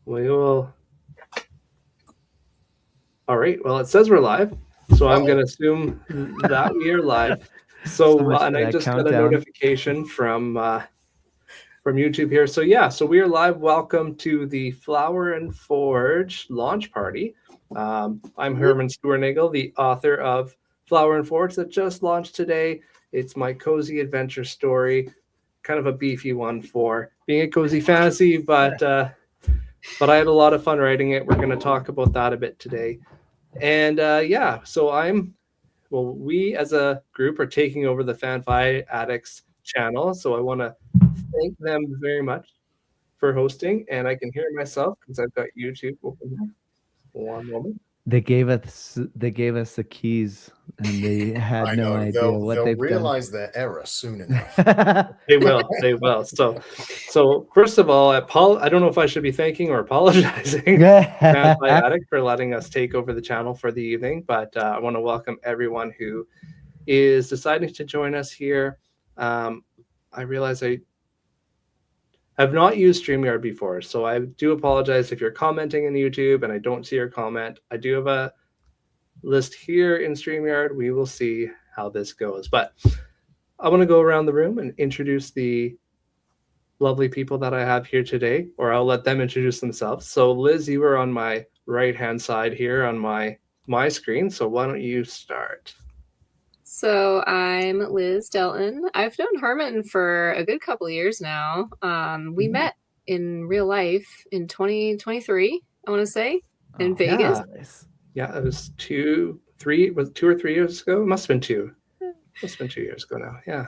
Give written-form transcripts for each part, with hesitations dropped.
We will. All right. Well, it says we're live, so I'm going to assume that we are live. So, and I just got a notification from YouTube here. So yeah, so we are live. Welcome to the Flower and Forge launch party. I'm Herman Steuernagel, the author of Flower and Forge that just launched today. It's my cozy adventure story, kind of a beefy one for being a cozy fantasy, but I had a lot of fun writing it. We're going to talk about that a bit today. And yeah, so we as a group are taking over the FanFiAddict's channel. So I want to thank them very much for hosting. And I can hear myself because I've got YouTube open here. One moment. They gave us the keys, and they had no idea what they've realize done. their error soon enough. They will. So first of all, I don't know if I should be thanking or apologizing FanFiAddict for letting us take over the channel for the evening, but I want to welcome everyone who is deciding to join us here. I realize I have not used StreamYard before, so I do apologize if you're commenting in YouTube and I don't see your comment. I do have a list here in StreamYard. We will see how this goes. But I want to go around the room and introduce the lovely people that I have here today, or I'll let them introduce themselves. So Liz, you are on my right-hand side here on my screen, so why don't you start? So I'm Liz Delton. I've known Herman for a good couple of years now. We met in real life in 2023, I want to say, in Vegas. Yeah, it was 2 or 3 years ago. It must have been 2. Must have been 2 years ago now. Yeah.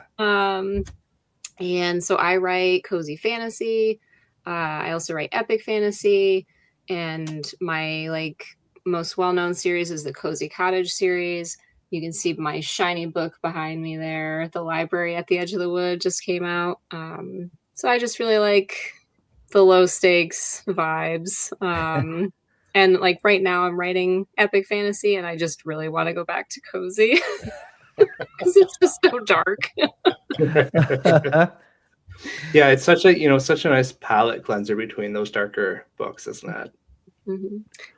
And so I write cozy fantasy. I also write epic fantasy, and my most well-known series is the Cozy Cottage series. You can see my shiny book behind me there. The Library at the Edge of the Wood just came out. So I just really like the low stakes vibes. And right now I'm writing epic fantasy, and I just really want to go back to cozy because it's just so dark. Yeah, it's such a nice palette cleanser between those darker books, isn't it? Mm-hmm.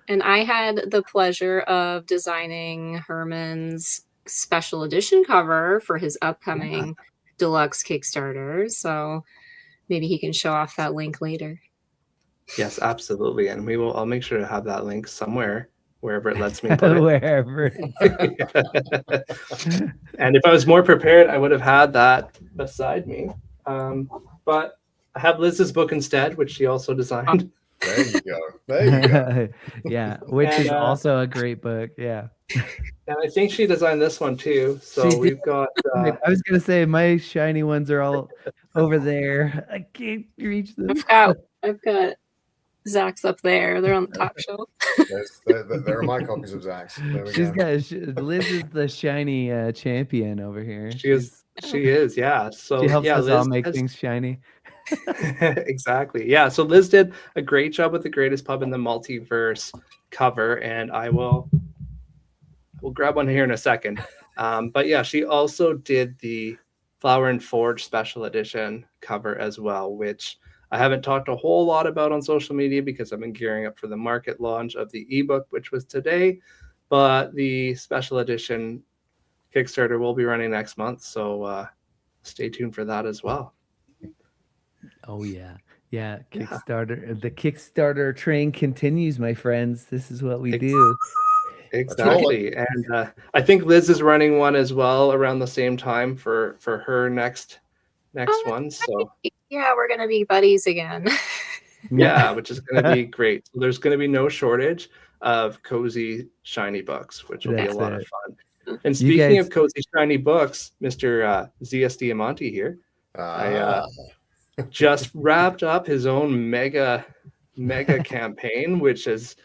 And I had the pleasure of designing Herman's special edition cover for his upcoming deluxe Kickstarter. So maybe he can show off that link later. Yes, absolutely. And I'll make sure to have that link somewhere, wherever it lets me put it. Wherever. And if I was more prepared, I would have had that beside me. But I have Liz's book instead, which she also designed. There you go. Yeah, which is also a great book. Yeah. And I think she designed this one too. So we've got. I was gonna say my shiny ones are all over there. I can't reach them. I've got Zach's up there. They're on the top shelf. There are my copies of Zach's. Liz is the shiny champion over here. She is. Yeah. So she helps us Liz all make things shiny. Exactly. Yeah. So Liz did a great job with the Greatest Pub in the Multiverse cover, and we'll grab one here in a second. But yeah, she also did the Flower and Forge special edition cover as well, which I haven't talked a whole lot about on social media because I've been gearing up for the market launch of the ebook, which was today. But the special edition Kickstarter will be running next month, so stay tuned for that as well. Oh yeah. Kickstarter. The Kickstarter train continues, my friends. This is what we do. Exactly. And I think Liz is running one as well around the same time for her next one. So yeah, we're gonna be buddies again. Yeah, which is gonna be great. So there's gonna be no shortage of cozy shiny books, which will be a lot of fun. And speaking of cozy shiny books, Mr. Z.S. Diamanti here. I just wrapped up his own mega campaign, which has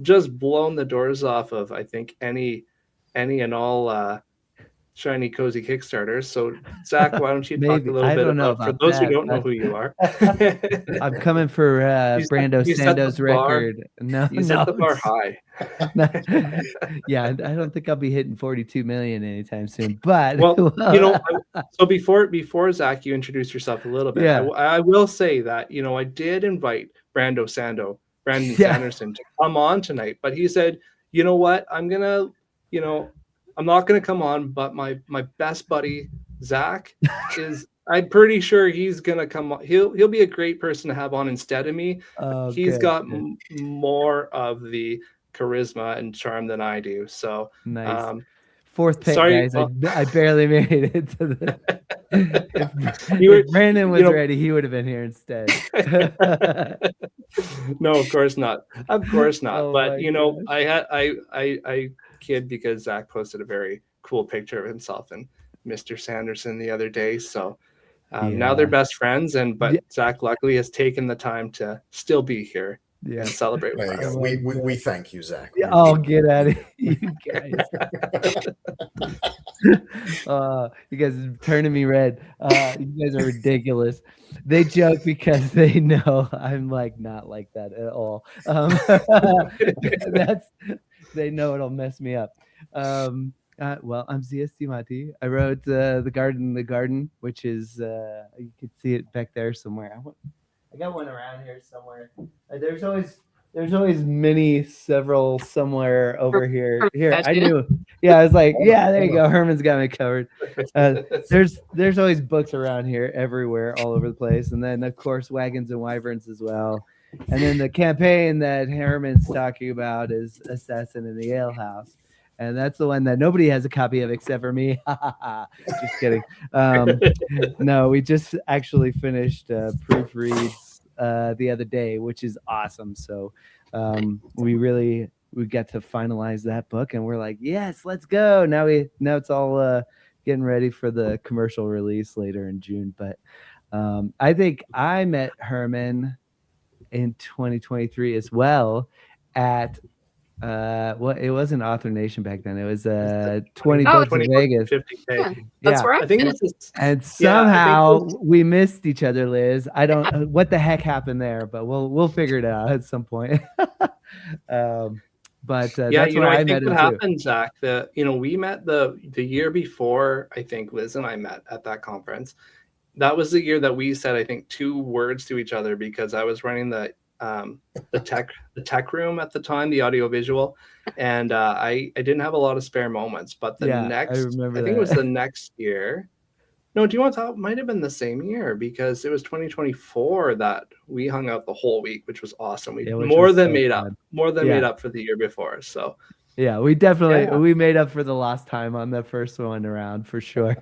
just blown the doors off of, I think, any and all shiny cozy Kickstarters. So Zach, why don't you talk a little bit about for those who don't know who you are? I'm coming for Brando Sando's record. You set the bar high. Yeah, I don't think I'll be hitting 42 million anytime soon. But so before Zach, you introduce yourself a little bit. Yeah. I will say that I did invite Brando Sando Brandon Sanderson to come on tonight, but he said, you know what, I'm not gonna come on, but my best buddy Zach is, I'm pretty sure he's gonna come on. He'll be a great person to have on instead of me. He's got more of the charisma and charm than I do. So nice. Fourth pick, guys. I barely made it to the. If Brandon was ready, he would have been here instead. No, of course not. Of course not. Oh, but I kid because Zach posted a very cool picture of himself and Mr. Sanderson the other day. So now they're best friends, but Zach luckily has taken the time to still be here. And celebrate with us. We thank you, Zach. Oh, get out of here, you guys. You guys are turning me red. You guys are ridiculous. They joke because they know I'm like not like that at all. They know it'll mess me up. Well, I'm Z.S. Diamanti. I wrote The Garden, which is you can see it back there somewhere. I got one around here somewhere. There's always several somewhere over here. Here, I knew. Yeah, I was like, there you go. Herman's got me covered. There's always books around here, everywhere, all over the place. And then, of course, Wagons and Wyverns as well. And then the campaign that Herman's talking about is Assassin in the Ale House. And that's the one that nobody has a copy of except for me. Just kidding. No, we just actually finished proofreads the other day, which is awesome. So we got to finalize that book, and we're like, yes, let's go. Now it's all getting ready for the commercial release later in June. But I think I met Herman in 2023 as well at it wasn't Author Nation back then. It was 20 books in Vegas. 50K. That's where I think and somehow we missed each other, Liz. I don't what the heck happened there, but we'll figure it out at some point. But that's where I met him. What happened, Zach? We met the year before. I think Liz and I met at that conference. That was the year that we said, I think, 2 words to each other because I was running the tech room at the time, the audio visual, and I didn't have a lot of spare moments. But I think it was the next year. No, do you want to talk? Might have been the same year because it was 2024 that we hung out the whole week, which was awesome. We more than made up for the year before. So yeah, we definitely we made up for the lost time on the first one around for sure.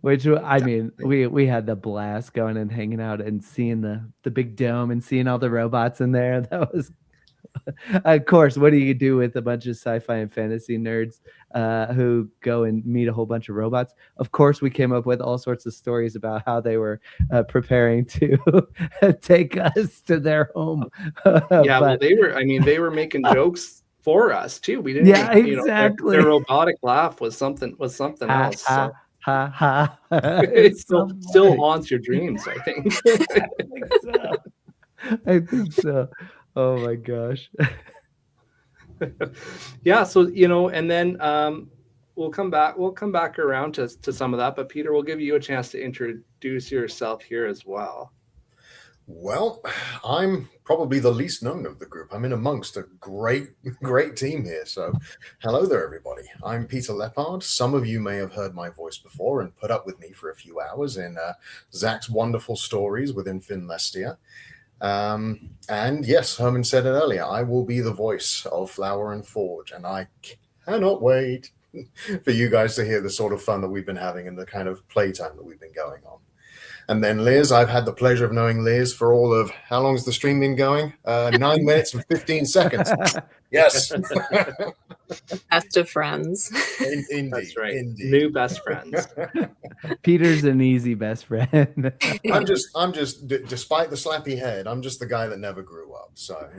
Which I mean, we had the blast going and hanging out and seeing the big dome and seeing all the robots in there. That was, of course, what do you do with a bunch of sci-fi and fantasy nerds who go and meet a whole bunch of robots? Of course, we came up with all sorts of stories about how they were preparing to take us to their home. Well, they were making jokes for us too. We didn't. Yeah, exactly. Their robotic laugh was something else. So. It still haunts your dreams, I think. I think so. Oh my gosh. Yeah. So and then we'll come back around to some of that. But Peter, we'll give you a chance to introduce yourself here as well. Well, I'm probably the least known of the group. I'm in amongst a great team here. So hello there, everybody. I'm Peter Leppard. Some of you may have heard my voice before and put up with me for a few hours in Zach's wonderful stories within FanFiAddict. And yes, Herman said it earlier, I will be the voice of Flower and Forge, and I cannot wait for you guys to hear the sort of fun that we've been having and the kind of playtime that we've been going on. And then Liz, I've had the pleasure of knowing Liz for all of, how long has the stream been going? 9 minutes and 15 seconds. Yes. Best of friends. Indeed. That's right. Indeed. New best friends. Peter's an easy best friend. I'm just, despite the slappy head, I'm just the guy that never grew up. So.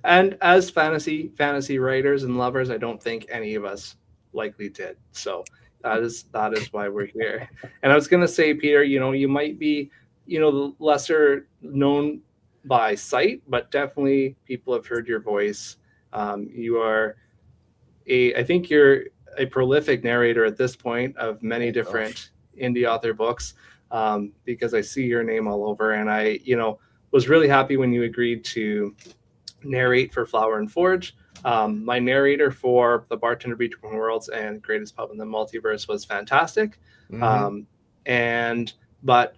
And as fantasy writers and lovers, I don't think any of us likely did. So. That is why we're here. And I was going to say, Peter, you might be, lesser known by sight, but definitely people have heard your voice. You are I think you're a prolific narrator at this point of many different indie author books, because I see your name all over. And was really happy when you agreed to narrate for Flower and Forge. My narrator for the Bartender Between Worlds and Greatest Pub in the Multiverse was fantastic. But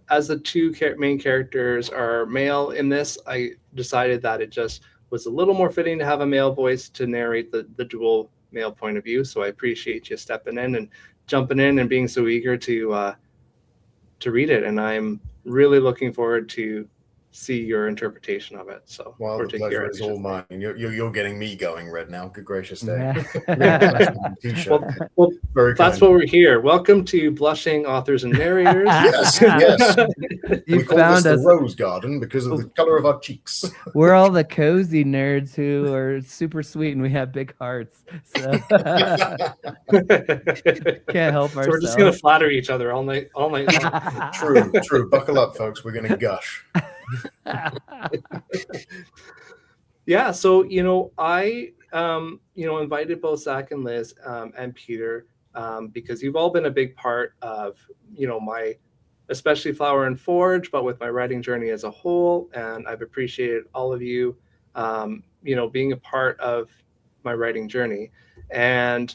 as the two main characters are male in this, I decided that it just was a little more fitting to have a male voice to narrate the dual male point of view. So I appreciate you stepping in and jumping in and being so eager to read it. And I'm really looking forward to see your interpretation of it. So, well, the pleasure is all mine. You're getting me going red now. Good gracious day. Well, that's what we're here. Welcome to Blushing Authors and Narrators. Yes. We call this the Rose Garden because of the color of our cheeks. We're all the cozy nerds who are super sweet and we have big hearts. So can't help ourselves. So we're just gonna flatter each other all night long. True. Buckle up, folks. We're gonna gush. Yeah, so I invited both Zach and Liz and Peter because you've all been a big part of my, especially Flower and Forge, but with my writing journey as a whole. And I've appreciated all of you being a part of my writing journey, and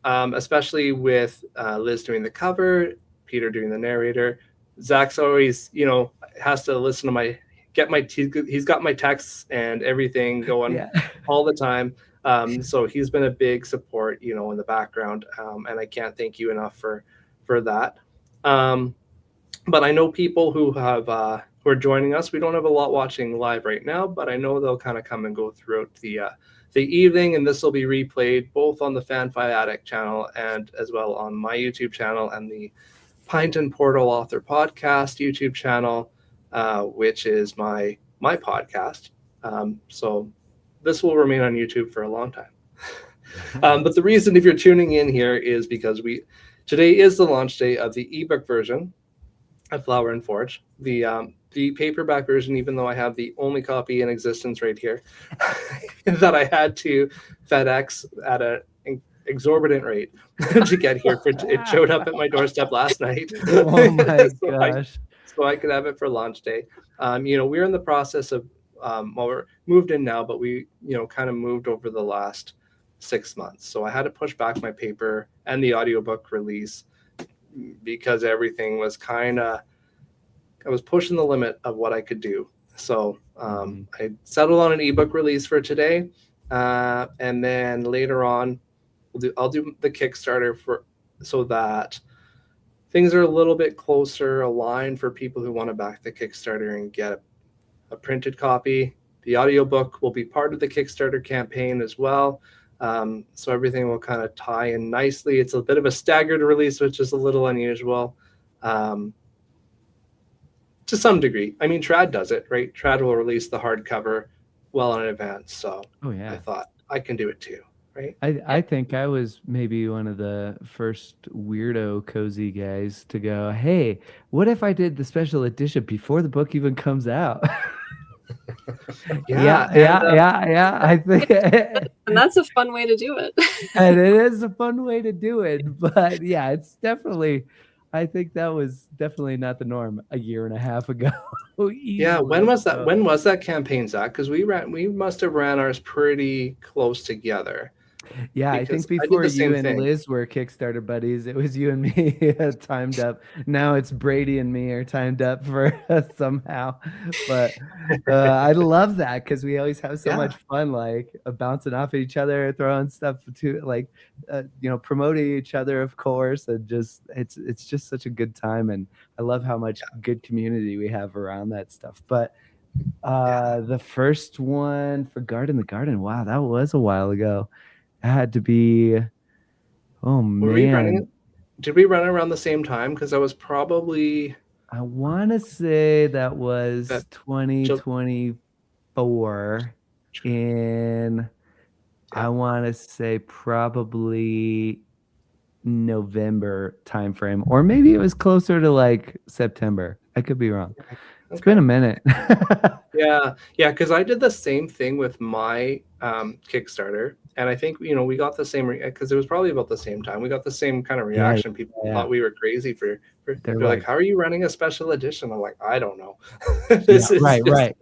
especially with Liz doing the cover, Peter doing the narrator. Zach's always, has to listen to he's got my texts and everything going all the time. So he's been a big support, in the background. And I can't thank you enough for that. But I know people who are joining us. We don't have a lot watching live right now, but I know they'll kind of come and go throughout the evening, and this will be replayed both on the FanFiAddict channel and as well on my YouTube channel and the Pint and Portal Author Podcast YouTube channel, which is my podcast. So this will remain on YouTube for a long time. But the reason, if you're tuning in here, is because today is the launch day of the ebook version of Flower and Forge. The paperback version, even though I have the only copy in existence right here, that I had to FedEx at an exorbitant rate to get here. It showed up at my doorstep last night. Oh my gosh. So I could have it for launch day. We're in the process of, we're moved in now, but we, kind of moved over the last 6 months. So I had to push back my paper and the audiobook release because everything was I was pushing the limit of what I could do. So I settled on an ebook release for today. And then later on, I'll do the Kickstarter so that things are a little bit closer aligned for people who want to back the Kickstarter and get a printed copy. The audiobook will be part of the Kickstarter campaign as well. So everything will kind of tie in nicely. It's a bit of a staggered release, which is a little unusual to some degree. I mean, Trad does it, right? Trad will release the hardcover well in advance. So I thought I can do it too. Right. I think I was maybe one of the first weirdo cozy guys to go, hey, what if I did the special edition before the book even comes out? Yeah. I think, and that's a fun way to do it. And it is a fun way to do it. But yeah, it's definitely, I think that was definitely not the norm a year and a half ago. Yeah, when was that? When was that campaign, Zach? Because we must have ran ours pretty close together. Yeah, I think before you and Liz were Kickstarter buddies, it was you and me timed up. Now it's Brady and me are timed up for somehow. But I love that because we always have so much fun, like bouncing off at each other, throwing stuff to promoting each other, of course, and just it's just such a good time. And I love how much good community we have around that stuff. But the first one for Guard in the Garden, wow, that was a while ago. It had to be, man. Did we run around the same time? Because I was probably... I want to say that was 2024 in, I want to say probably November timeframe. Or maybe it was closer to like September. I could be wrong. It's been a minute. Yeah, because I did the same thing with my Kickstarter. And I think, we got the same, because it was probably about the same time. We got the same kind of reaction. People thought we were crazy for They're like, how are you running a special edition? I'm like, I don't know. Right.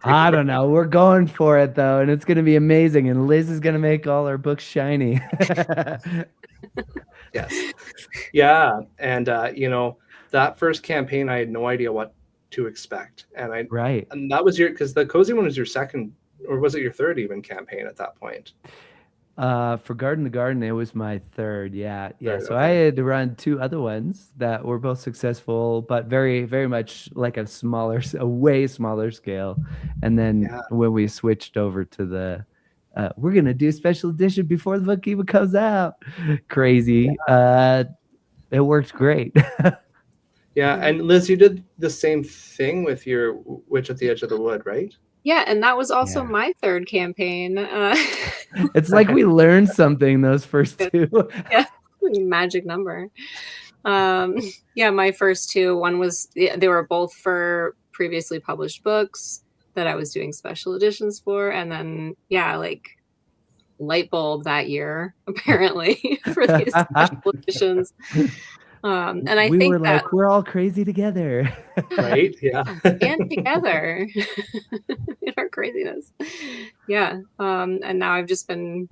I don't know. We're going for it though, and it's going to be amazing. And Liz is going to make all our books shiny. Yes. Yeah. And, that first campaign, I had no idea what to expect. And and that was because the Cozy one was your second, or was it your third even campaign at that point? For Garden to Garden, it was my third. Yeah. So I had to run 2 other ones that were both successful, but very, very much like a way smaller scale. And then when we switched over to the, we're gonna do a special edition before the book even comes out. Crazy. It worked great. Yeah, and Liz, you did the same thing with your Witch at the Edge of the Wood, right? Yeah, and that was also my third campaign. It's like we learned something those first 2. Yeah, magic number. My first 2, one was, they were both for previously published books that I was doing special editions for, and then like light bulb that year apparently for these special editions. And I think were like, we're all crazy together. Right? Yeah. And together in our craziness. Yeah. And now I've just been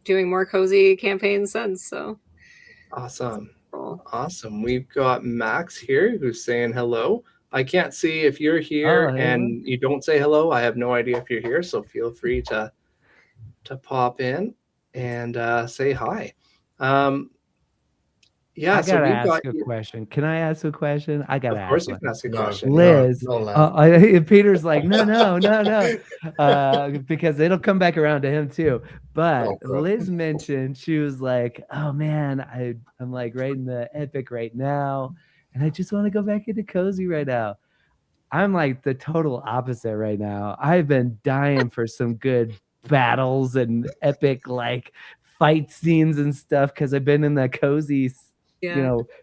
doing more cozy campaigns since. So awesome. Awesome. We've got Max here who's saying hello. I can't see if you're here and you don't say hello. I have no idea if you're here. So feel free to pop in and say hi. Yeah, I gotta ask a question. Can I ask a question? I gotta ask. Of course, you can ask a question. Liz, Peter's like, no, because it'll come back around to him too. But Liz mentioned, she was like, "Oh man, I'm like writing the epic right now, and I just want to go back into cozy right now." I'm like the total opposite right now. I've been dying for some good battles and epic like fight scenes and stuff because I've been in the cozy.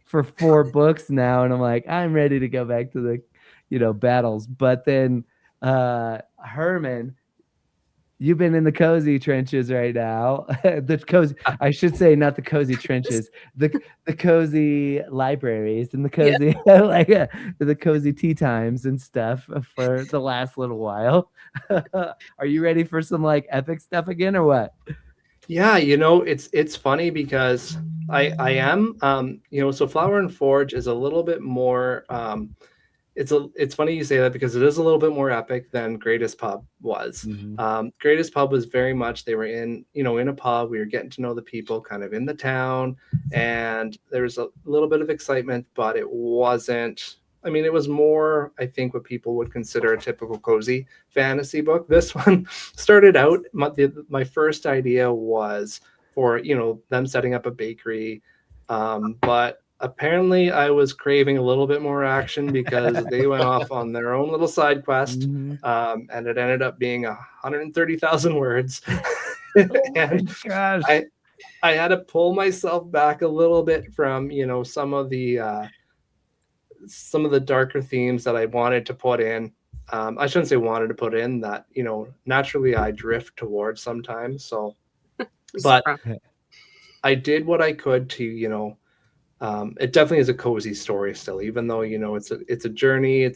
For 4 books now, and I'm like, I'm ready to go back to the, battles. But then, Herman, you've been in the cozy trenches right now. I should say, not the cozy trenches, the cozy libraries and the cozy the cozy tea times and stuff for the last little while. Are you ready for some like epic stuff again, or what? Yeah, it's funny because I am, so Flower and Forge is a little bit more, it's funny you say that because it is a little bit more epic than Greatest Pub was. Mm-hmm. Greatest Pub was very much, they were in a pub, we were getting to know the people kind of in the town, and there was a little bit of excitement, but it wasn't, it was more, I think, what people would consider a typical cozy fantasy book. This one started out, my first idea was for, them setting up a bakery. But apparently I was craving a little bit more action because they went off on their own little side quest. Mm-hmm. And it ended up being 130,000 words. And gosh. I had to pull myself back a little bit from, some of the darker themes that I wanted to put in. I shouldn't say wanted to put in, that, naturally I drift towards sometimes. So, but I did what I could to, it definitely is a cozy story still, even though, it's a journey,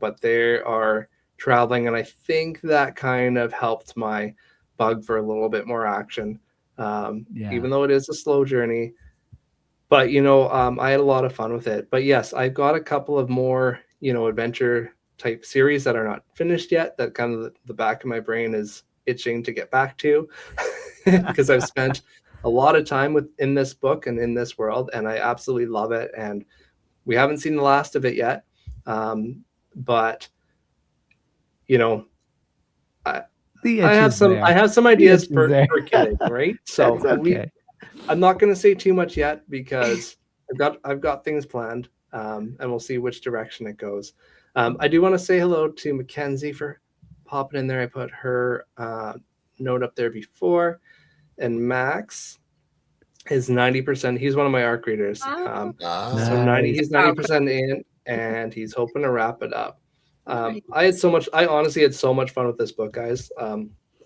but they are traveling. And I think that kind of helped my bug for a little bit more action. Even though it is a slow journey. But, I had a lot of fun with it. But yes, I've got a couple of more, adventure type series that are not finished yet, that kind of the back of my brain is itching to get back to because I've spent a lot of time in this book and in this world, and I absolutely love it. And we haven't seen the last of it yet. But, I have some ideas for kidding, right? So I'm not going to say too much yet because I've got things planned, and we'll see which direction it goes. I do want to say hello to Mackenzie for popping in there. I put her note up there before, and Max is 90%. He's one of my arc readers. So he's 90% in, and he's hoping to wrap it up. I honestly had so much fun with this book, guys.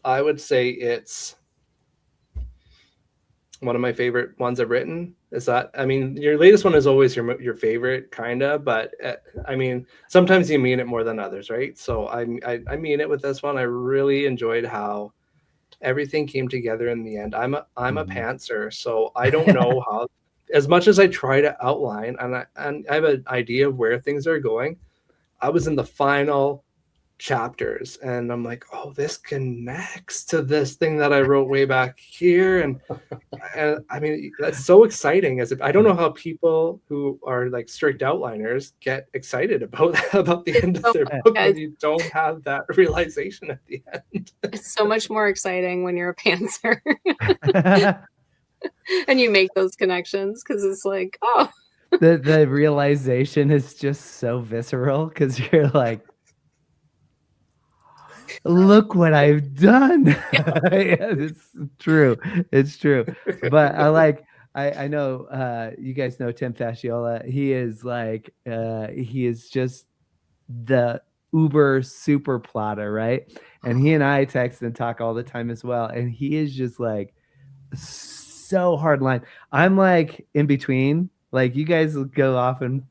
I would say it's one of my favorite ones I've written. Is that, I mean, your latest one is always your favorite, kind of, but I mean, sometimes you mean it more than others, right? So I mean it with this one. I really enjoyed how everything came together in the end. I'm a pantser, so I don't know how. As much as I try to outline, and I have an idea of where things are going, I was in the final chapters and I'm like, oh, this connects to this thing that I wrote way back here, and I mean, that's so exciting. I don't know how people who are like strict outliners get excited about the end of their book when you don't have that realization at the end. It's so much more exciting when you're a pantser and you make those connections, because it's like, oh, the realization is just so visceral, because you're like, look what I've done. Yeah, it's true. It's true. But I know you guys know Tim Fasciola. He is like he is just the uber super plotter, right? And he and I text and talk all the time as well. And he is just like so hard line. I'm like in between. Like, you guys will go off and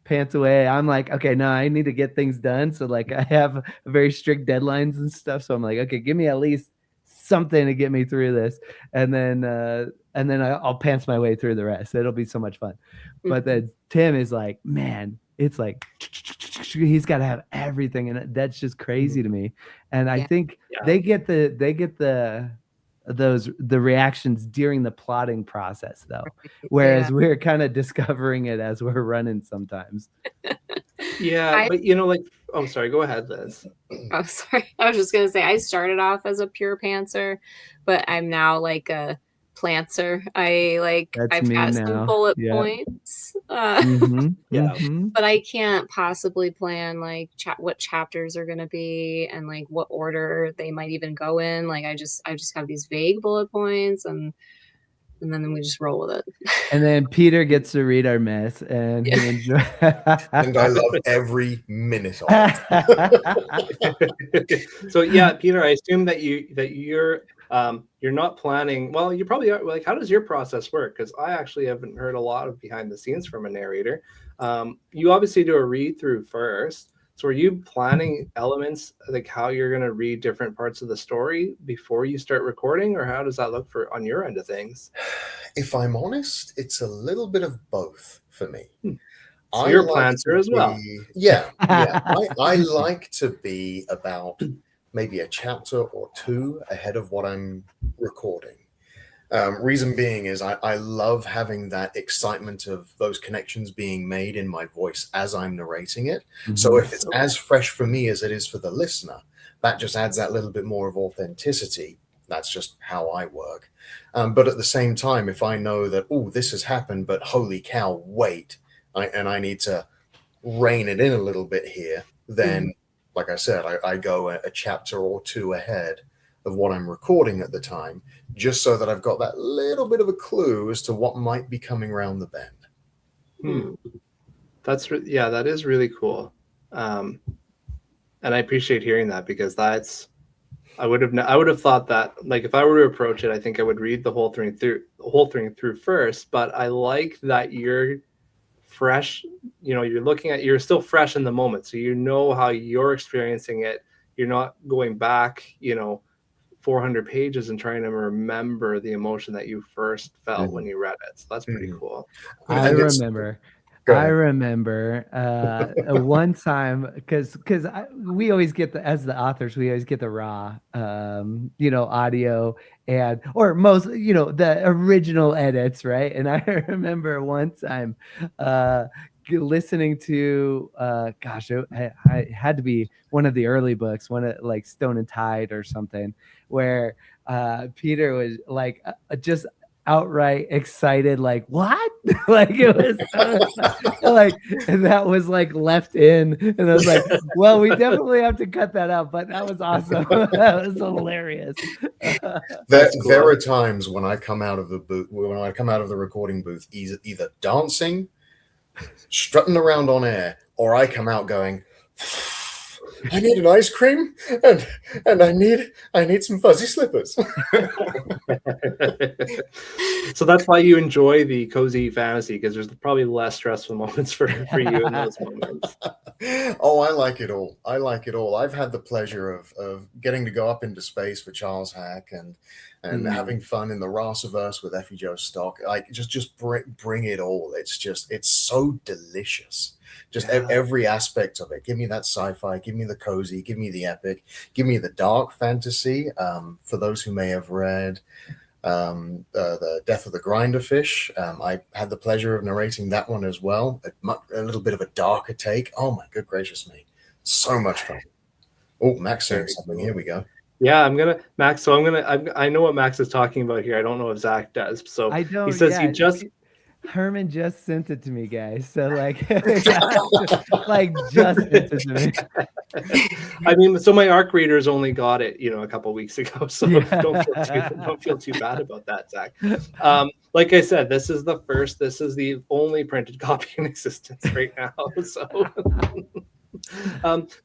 pants away. I'm like, okay, no, I need to get things done. So like, I have very strict deadlines and stuff. So I'm like, okay, give me at least something to get me through this, and then I'll pants my way through the rest. It'll be so much fun. But then Tim is like, man, it's like he's got to have everything, and that's just crazy to me. And I think they get the reactions during the plotting process, though, whereas we're kind of discovering it as we're running sometimes. But you know, like, oh, sorry, go ahead, Liz. Oh, sorry, I was just gonna say, I started off as a pure pantser, but I'm now like a plantser. I've got some bullet points, but I can't possibly plan like what chapters are going to be and like what order they might even go in. Like, I just have these vague bullet points, and then we just roll with it. And then Peter gets to read our mess, and he enjoys. And I love every minute of it. So yeah, Peter, I assume that you're not planning. Well, you probably are. Like, how does your process work? Because I actually haven't heard a lot of behind the scenes from a narrator. You obviously do a read through first. So are you planning elements, like how you're going to read different parts of the story before you start recording, or how does that look on your end of things? If I'm honest, it's a little bit of both for me. So you're a planter as well. Yeah. I like to be about maybe a chapter or two ahead of what I'm recording. Reason being is I love having that excitement of those connections being made in my voice as I'm narrating it. So if it's as fresh for me as it is for the listener, that just adds that little bit more of authenticity. That's just how I work. But at the same time, if I know that, oh, this has happened, but holy cow, wait, and I need to rein it in a little bit here, then, like I said, I go a chapter or two ahead of what I'm recording at the time, just so that I've got that little bit of a clue as to what might be coming around the bend. That is really cool. And I appreciate hearing that, because I would have thought that, like, if I were to approach it, I think I would read the whole thing through first. But I like that you're fresh. You know, you're still fresh in the moment, so you know how you're experiencing it. You're not going back, 400 pages and trying to remember the emotion that you first felt when you read it. So that's pretty cool. I remember one time, because we always get as the authors, we always get the raw audio, or most the original edits, right? And I remember one time listening to it had to be one of the early books, like Stone and Tide or something, where Peter was like just outright excited, like, what? Like, it was like, and that was like left in, and I was like, well, we definitely have to cut that out, but that was awesome. That was hilarious. There are times when I come out of the booth, when I come out of the recording booth, either dancing, strutting around on air, or I come out going I need an ice cream, and I need some fuzzy slippers. So that's why you enjoy the cozy fantasy, because there's probably less stressful moments for you in those moments. Oh, I like it all. I like it all. I've had the pleasure of getting to go up into space for Charles Hack and having fun in the Rossiverse with Effie Joe Stock. Like just bring it all. It's so delicious. Just every aspect of it. Give me that sci-fi, give me the cozy, give me the epic, give me the dark fantasy. For those who may have read the Death of the Grinderfish, I had the pleasure of narrating that one as well. A little bit of a darker take. Oh my good gracious me, so much fun. Oh, Max saying something. Here we go. Yeah, Max. So I know what Max is talking about here. I don't know if Zach does. So I don't. He says Herman just sent it to me, guys. So like just sent it to me. I mean, so my ARC readers only got it, a couple weeks ago. So don't feel too bad about that, Zach. Like I said, this is the only printed copy in existence right now. So,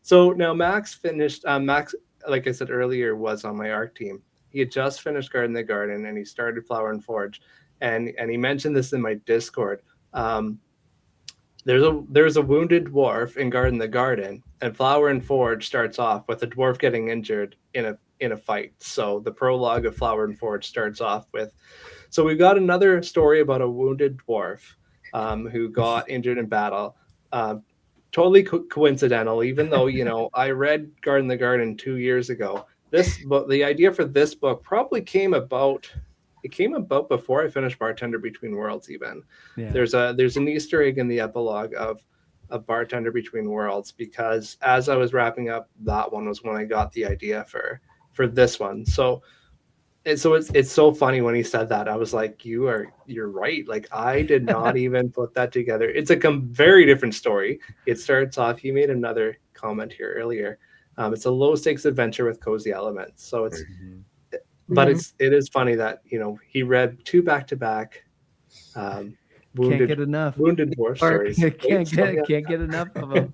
so now Max finished. Max, like I said earlier, was on my ARC team. He had just finished Garden the Garden, and he started Flower and Forge. And he mentioned this in my Discord. There's a wounded dwarf in Garden the Garden, and Flower and Forge starts off with a dwarf getting injured in a fight. So the prologue of Flower and Forge starts off with. So we've got another story about a wounded dwarf who got injured in battle. Totally coincidental, even though I read Garden the Garden 2 years ago. The idea for this book probably came about. It came about before I finished Bartender Between Worlds. Even there's an Easter egg in the epilogue of Bartender Between Worlds, because as I was wrapping up that one was when I got the idea for this one. So it's so funny when he said that. I was like, you're right. Like I did not even put that together. It's a very different story. It starts off. He made another comment here earlier. It's a low stakes adventure with cozy elements. So it's. But it is funny that he read 2 back-to-back wounded dwarf stories. Can't get enough of them.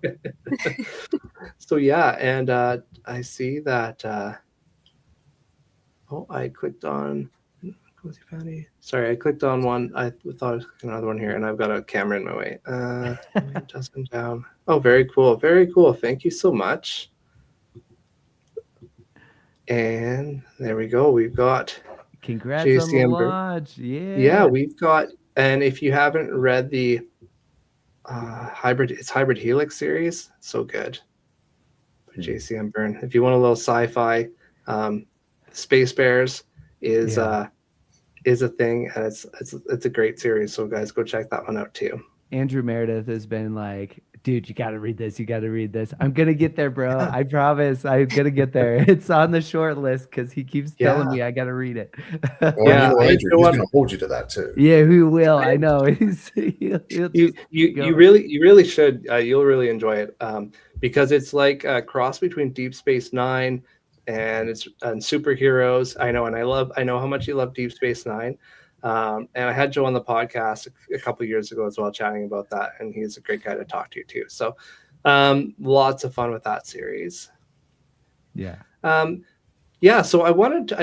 So yeah, and I see that. I clicked on Cozy Fanny. Sorry, I clicked on one. I thought I was clicking another one here, and I've got a camera in my way. Justin down. Oh, very cool, very cool. Thank you so much. And there we go. We've got congrats on the launch. Yeah, we've got. And if you haven't read the Hybrid Helix series, so good. By JCM Byrne. If you want a little sci-fi, Space Bears is a thing, and it's a great series. So guys, go check that one out too. Andrew Meredith has been like, dude, you got to read this. You got to read this. I'm going to get there, bro. I promise. I'm going to get there. It's on the short list because he keeps telling me I got to read it. Well, Andrew, he's going to hold you to that too. Yeah, he will. I know. You really should. You'll really enjoy it because it's like a cross between Deep Space Nine and superheroes. I know how much you love Deep Space Nine. And I had Joe on the podcast a couple of years ago as well, chatting about that, and he's a great guy to talk to too. So lots of fun with that series. So I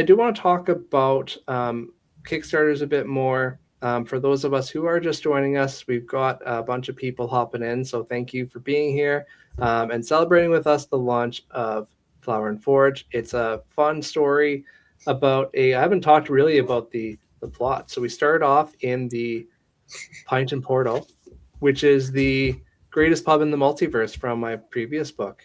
do want to talk about Kickstarters a bit more. For those of us who are just joining us, we've got a bunch of people hopping in, so thank you for being here and celebrating with us the launch of Flower and Forge. It's a fun story about I haven't talked really about the plot. So we start off in the Pint and Portal, which is the greatest pub in the multiverse from my previous book.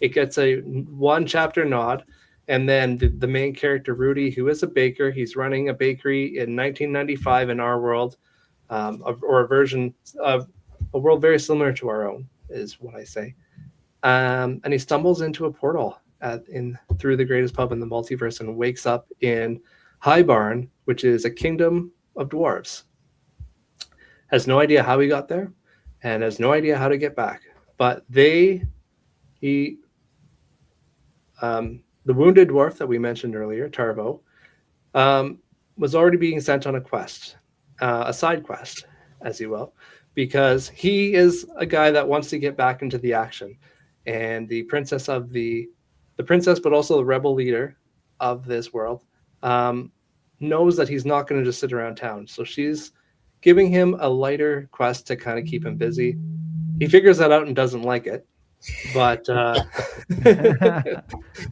It gets a 1-chapter nod, and then the main character, Rudy, who is a baker, he's running a bakery in 1995 in our world, or a version of a world very similar to our own, is what I say. And he stumbles into a portal through the greatest pub in the multiverse and wakes up in High Barn, which is a kingdom of dwarves. Has no idea how he got there and has no idea how to get back. But the wounded dwarf that we mentioned earlier, Tarvo, was already being sent on a quest, a side quest, as you will, because he is a guy that wants to get back into the action. and the princess, but also the rebel leader of this world, knows that he's not going to just sit around town. So she's giving him a lighter quest to kind of keep him busy. He figures that out and doesn't like it, but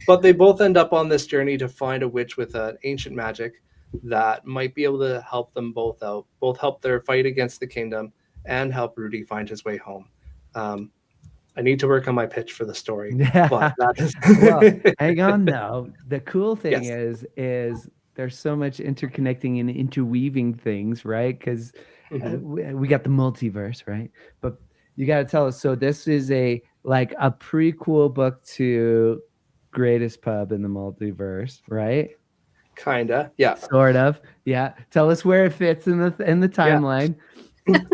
but they both end up on this journey to find a witch with an ancient magic that might be able to help them both out, both help their fight against the kingdom and help Rudy find his way home. I need to work on my pitch for the story. But that is well, hang on though. The cool thing is there's so much interconnecting and interweaving things, right? Because we got the multiverse, right? But you got to tell us. So this is a prequel book to Greatest Pub in the Multiverse, right? Kinda, yeah. Sort of, yeah. Tell us where it fits in the timeline.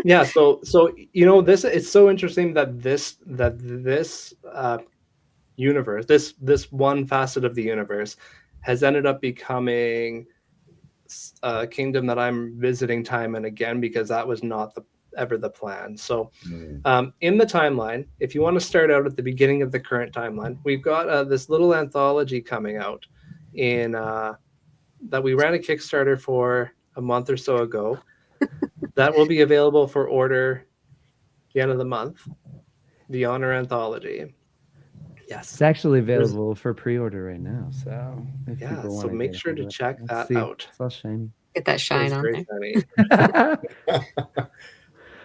Yeah. So this, it's so interesting that this universe, this one facet of the universe, has ended up becoming a kingdom that I'm visiting time and again, because that was not ever the plan. So in the timeline, if you want to start out at the beginning of the current timeline, we've got this little anthology coming out in that we ran a Kickstarter for a month or so ago. That will be available for order the end of the month. The Honor Anthology. Yes, it's actually available for pre-order right now. So so make sure to check that out. It's all shiny. Get that shine on there.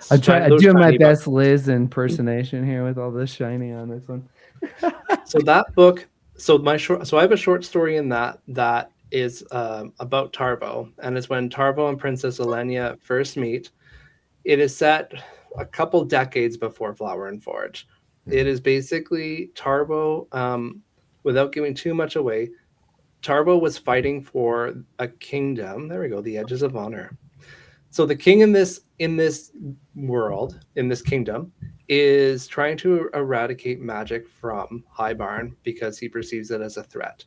I'm doing my best Liz impersonation here with all this shiny on this one. So that book, so I have a short story in that is about Tarvo, and it's when Tarvo and Princess Elenia first meet. It is set a couple decades before Flower and Forge. It is basically Tarvo, without giving too much away, Tarvo was fighting for a kingdom. There we go, the Edges of Honor. So the king in this world, in this kingdom, is trying to eradicate magic from High Barn because he perceives it as a threat.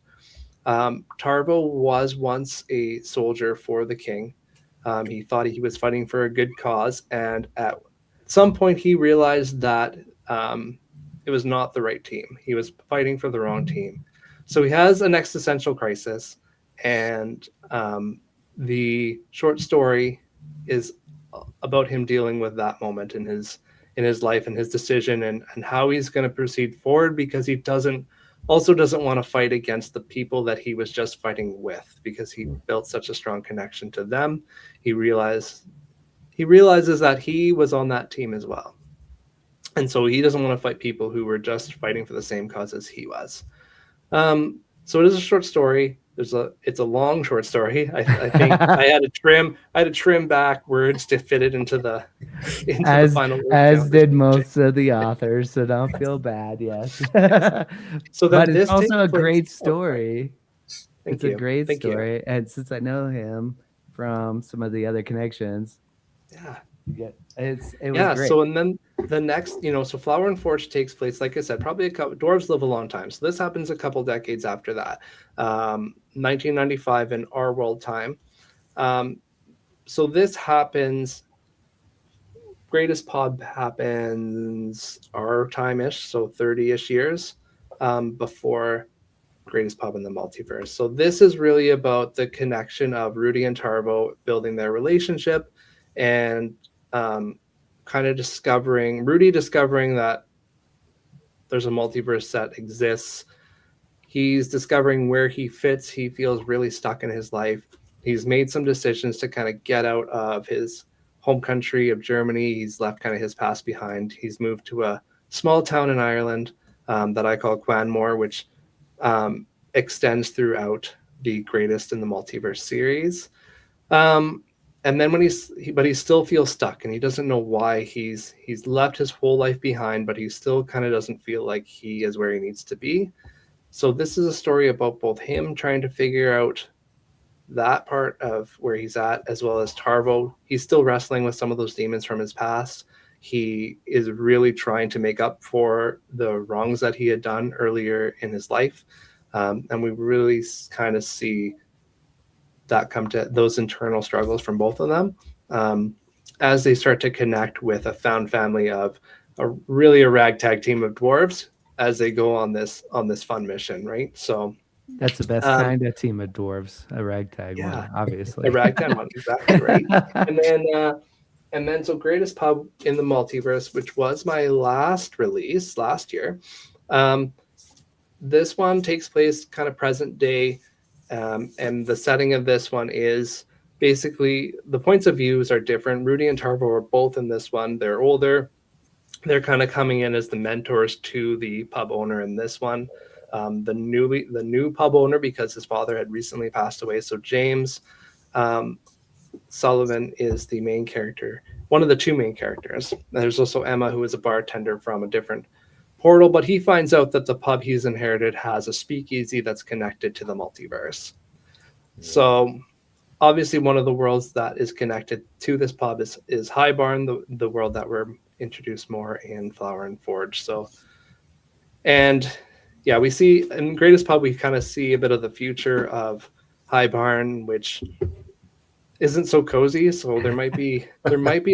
Tarvo was once a soldier for the king. He thought he was fighting for a good cause, and at some point he realized that it was not the right team. He was fighting for the wrong team. So he has an existential crisis, and the short story is about him dealing with that moment in his life and his decision and how he's going to proceed forward, because he doesn't want to fight against the people that he was just fighting with, because he built such a strong connection to them. He realizes that he was on that team as well. And so he doesn't want to fight people who were just fighting for the same cause as he was. So it is a short story. It's a long short story. I think I had to trim back words to fit it into the final word as count. did most of the authors, so don't feel bad. Yes. So but it's also a great story. It's a great story, and since I know him from some of the other connections, it was great. So and then the next, so Flower and Forge takes place, like I said, probably dwarves live a long time, so this happens a couple decades after that. 1995 in our world time. So this happens, Greatest Pub happens our time-ish, so 30-ish years before Greatest Pub in the Multiverse. So this is really about the connection of Rudy and Tarvo building their relationship, and kind of Rudy discovering that there's a multiverse that exists. He's discovering where he fits. He feels really stuck in his life. He's made some decisions to kind of get out of his home country of Germany. He's left kind of his past behind. He's moved to a small town in Ireland that I call Quanmore, which extends throughout the Greatest in the Multiverse series. And then but he still feels stuck, and he doesn't know why. He's left his whole life behind, but he still kind of doesn't feel like he is where he needs to be. So this is a story about both him trying to figure out that part of where he's at, as well as Tarvo. He's still wrestling with some of those demons from his past. He is really trying to make up for the wrongs that he had done earlier in his life. And we really kind of see that come to those internal struggles from both of them as they start to connect with a found family of a ragtag team of dwarves as they go on this fun mission, right? So that's the best kind of team of dwarves, a ragtag one, obviously. A ragtag one, exactly, right? And then so Greatest Pub in the Multiverse, which was my last release last year. This one takes place kind of present day, and the setting of this one is basically the points of views are different. Rudy and Tarvo are both in this one. They're older. They're kind of coming in as the mentors to the pub owner in this one. The new pub owner, because his father had recently passed away. So James Sullivan is the main character, one of the two main characters. There's also Emma, who is a bartender from a different portal, but he finds out that the pub he's inherited has a speakeasy that's connected to the multiverse. So obviously one of the worlds that is connected to this pub is High Barn, the world that we're introduced more in Flower and Forge. So, and yeah, we see in Greatest Pub, we kind of see a bit of the future of High Barn, which isn't so cozy. So there might be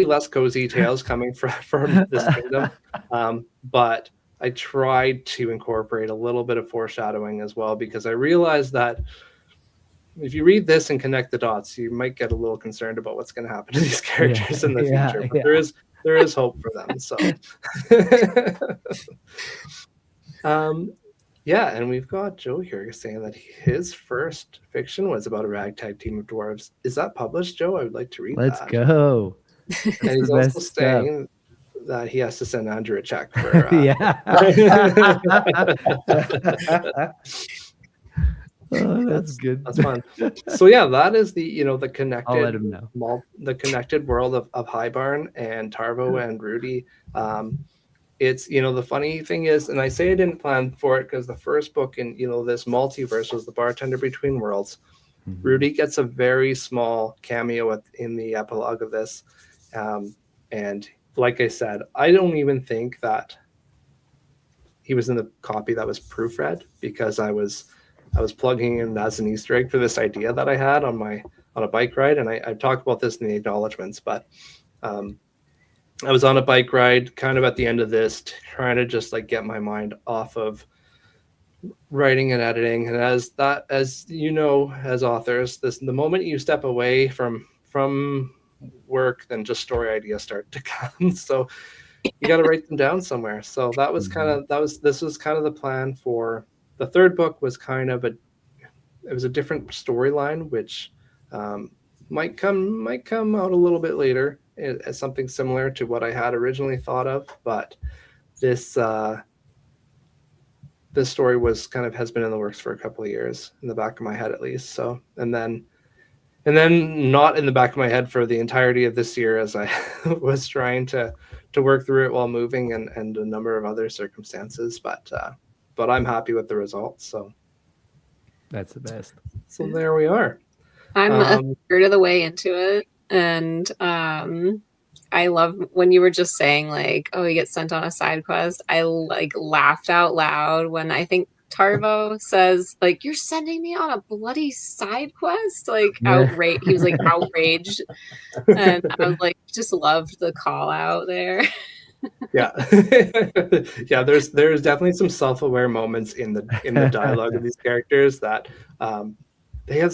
less cozy tales coming from this kingdom. But I tried to incorporate a little bit of foreshadowing as well, because I realized that if you read this and connect the dots, you might get a little concerned about what's going to happen to these characters in the future. But there is hope for them. So, and we've got Joe here saying that his first fiction was about a ragtag team of dwarves. Is that published, Joe? I would like to read that. Let's go. And he's also saying that he has to send Andrew a check for oh, that's good. That's fun. So yeah, that is the connected. I'll let him know. The connected world of High Barn and Tarvo and Rudy. It's the funny thing is, and I say I didn't plan for it because the first book in this multiverse was The Bartender Between Worlds. Mm-hmm. Rudy gets a very small cameo in the epilogue of this, and like I said, I don't even think that he was in the copy that was proofread, because I was plugging in as an Easter egg for this idea that I had on a bike ride, and I talked about this in the acknowledgements, but I was on a bike ride kind of at the end of this, trying to just like get my mind off of writing and editing. And as as authors, the moment you step away from work, then just story ideas start to come. So you got to write them down somewhere. So that was this was kind of the plan for the third book. Was kind of it was a different storyline, which might come out a little bit later as something similar to what I had originally thought of, but this story has been in the works for a couple of years, in the back of my head at least. So and then not in the back of my head for the entirety of this year, as I was trying to work through it while moving and a number of other circumstances, but I'm happy with the results. So that's the best. So there we are. I'm a third of the way into it. And I love when you were just saying like, oh, he gets sent on a side quest. I like laughed out loud when I think Tarvo says like, you're sending me on a bloody side quest. Like outraged. He was like outraged. And I was like, just loved the call out there. Yeah. Yeah, there's definitely some self-aware moments in the dialogue of these characters that they have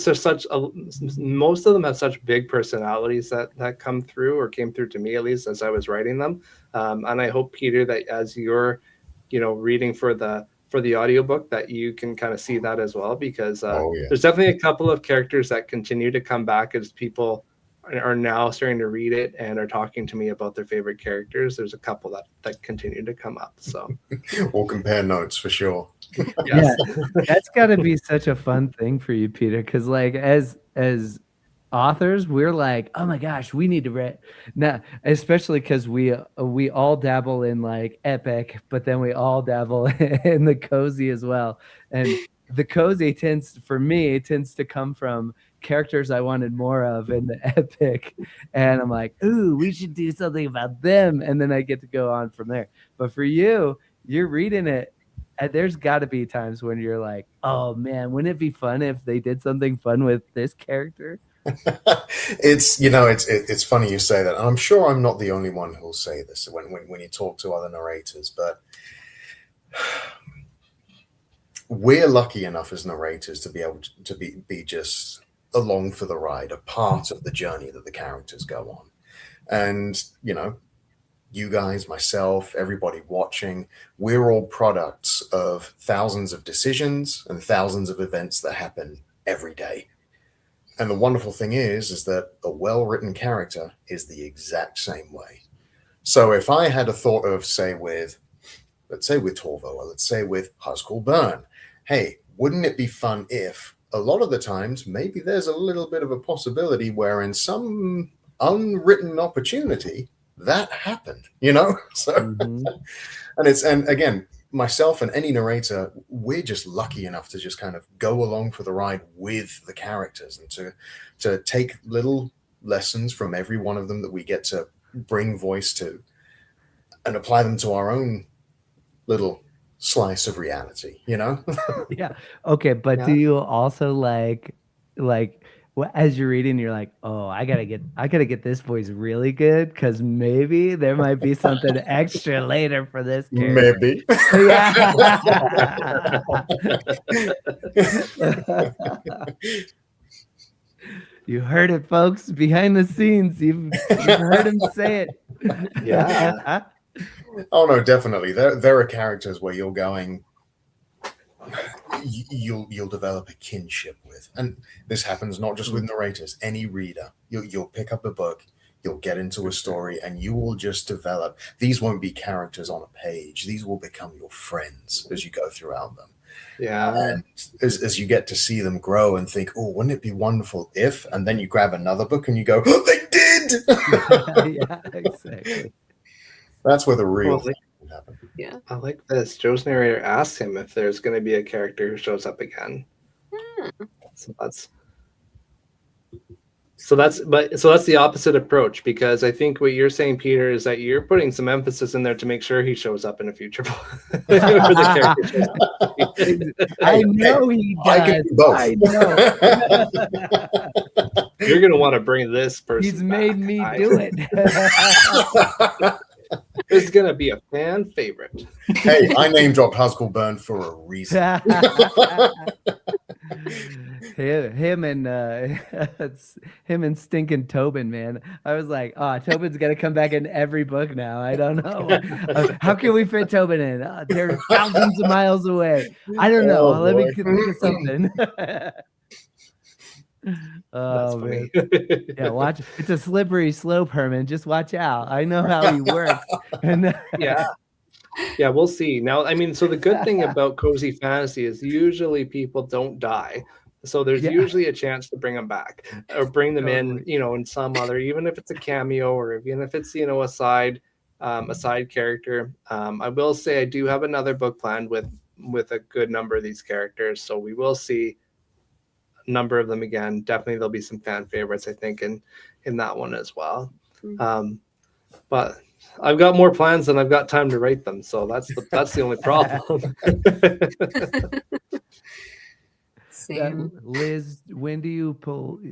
most of them have such big personalities that come through, or came through to me at least as I was writing them. And I hope, Peter, that as you're, reading for the audiobook, that you can kind of see that as well, because there's definitely a couple of characters that continue to come back as people are now starting to read it and are talking to me about their favorite characters. There's a couple that continue to come up. So we'll compare notes for sure. Yeah, that's got to be such a fun thing for you, Peter, because like as authors, we're like, oh my gosh, we need to read now, especially because we all dabble in like epic, but then we all dabble in the cozy as well. And the cozy tends to come from characters I wanted more of in the epic, and I'm like, ooh, we should do something about them, and then I get to go on from there. But for you, you're reading it, and there's got to be times when you're like, oh man, wouldn't it be fun if they did something fun with this character? It's funny you say that, and I'm sure I'm not the only one who'll say this when you talk to other narrators, but we're lucky enough as narrators to be able to be just along for the ride, a part of the journey that the characters go on. And, you know, you guys, myself, everybody watching, we're all products of thousands of decisions and thousands of events that happen every day. And the wonderful thing is that a well-written character is the exact same way. So if I had a thought of, let's say with Torvo, or let's say with Huskull Burn, hey, wouldn't it be fun if a lot of the times maybe there's a little bit of a possibility where in some unwritten opportunity that happened, you know? So and again, myself and any narrator, we're just lucky enough to just kind of go along for the ride with the characters and to take little lessons from every one of them that we get to bring voice to and apply them to our own little slice of reality, you know? Yeah. Okay. But do you also like as you're reading, you're like, oh, I gotta get this voice really good because maybe there might be something extra later for this character. Maybe. You heard it, folks. Behind the scenes, you've heard him say it. Yeah. Oh no, definitely. There are characters where you're going, you'll develop a kinship with, and this happens not just with narrators. Any reader, you'll pick up a book, you'll get into a story, and you will just develop. These won't be characters on a page. These will become your friends as you go throughout them. Yeah. And as you get to see them grow and think, oh, wouldn't it be wonderful if? And then you grab another book and you go, oh, they did. Yeah, exactly. That's where the real thing can happen. Yeah. I like this. Joe's narrator asks him if there's going to be a character who shows up again. So that's the opposite approach, because I think what you're saying, Peter, is that you're putting some emphasis in there to make sure he shows up in a future book. I know he does. I can do both. I know. You're going to want to bring this person. He's made me do it. This is going to be a fan favorite. Hey, I name dropped Huskull Burn for a reason. him and stinking Tobin, man. I was like, oh, Tobin's gonna come back in every book now. I don't know. How can we fit Tobin in? They're thousands of miles away. I don't know. Let me think of something. Oh man. Yeah, watch. It's a slippery slope, Herman. Just watch out. I know how he works. And yeah, we'll see. Now, I mean, so the good thing about cozy fantasy is usually people don't die. So there's usually a chance to bring them back or bring them in, you know, in some other, even if it's a cameo or even if it's, you know, a side character. I will say I do have another book planned with a good number of these characters. So we will see a number of them again. Definitely there'll be some fan favorites, I think, in that one as well. But I've got more plans than I've got time to write them, so that's the only problem. Liz, when do you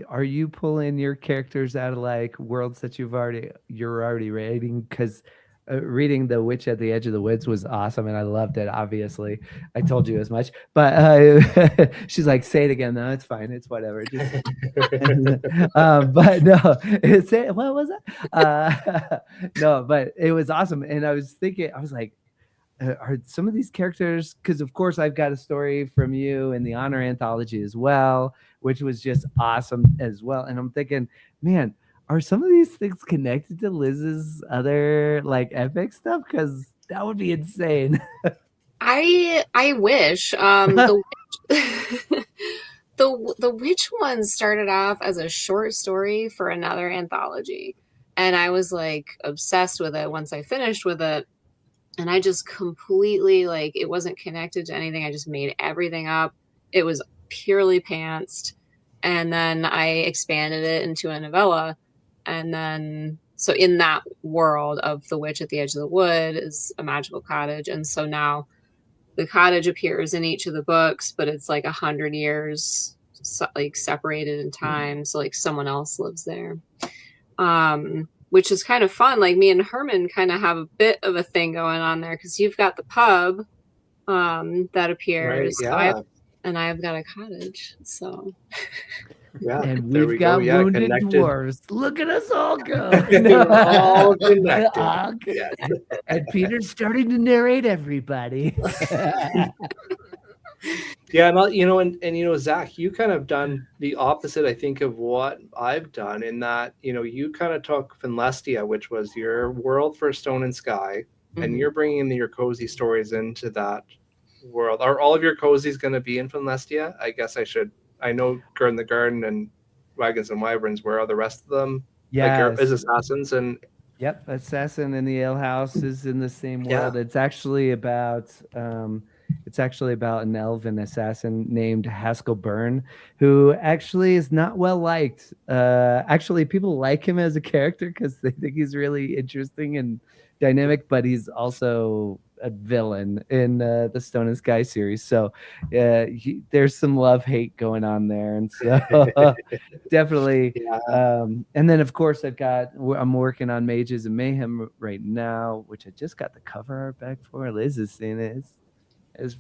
are you pulling your characters out of like worlds that you're already writing? Because reading The Witch at the Edge of the Woods was awesome and I loved it. Obviously, I told you as much, but she's like, say it again. No, it's fine. It's whatever. But no, what was it? No, but it was awesome. And I was thinking, I was like, are some of these characters, because of course I've got a story from you in the Honor Anthology as well, which was just awesome as well. And I'm thinking, man, are some of these things connected to Liz's other like epic stuff? Because that would be insane. I wish. The Witch one started off as a short story for another anthology, and I was like obsessed with it once I finished with it. And I just completely, like, it wasn't connected to anything. I just made everything up. It was purely pantsed. And then I expanded it into a novella. And then, so in that world of The Witch at the Edge of the Wood is a magical cottage. And so now the cottage appears in each of the books, but it's like 100 years, like separated in time. So like someone else lives there. Which is kind of fun. Like me and Herman kind of have a bit of a thing going on there because you've got the pub that appears. Right, yeah. I've got a cottage, so. Yeah, and we've got wounded dwarves. Look at us all go. We're all connected. Yes. And Peter's starting to narrate everybody. Yeah, and Zach, you kind of done the opposite, I think, of what I've done, in that, you kind of took Finlestia, which was your world for Stone and Sky, and you're bringing your cozy stories into that world. Are all of your cozies going to be in Finlestia? I guess I know Girl the Garden and Wagons and Wyverns. Where are the rest of them? Yeah, is Assassins and. Yep, Assassin and the Ale House is in the same world. Yeah. It's actually about an elven assassin named Haskell Byrne, who actually is not well liked. Actually, people like him as a character because they think he's really interesting and dynamic, but he's also a villain in the Stone and Sky series. So there's some love-hate going on there, and so definitely. Yeah. And then of course I'm working on Mages and Mayhem right now, which I just got the cover art back for. Liz has seen it.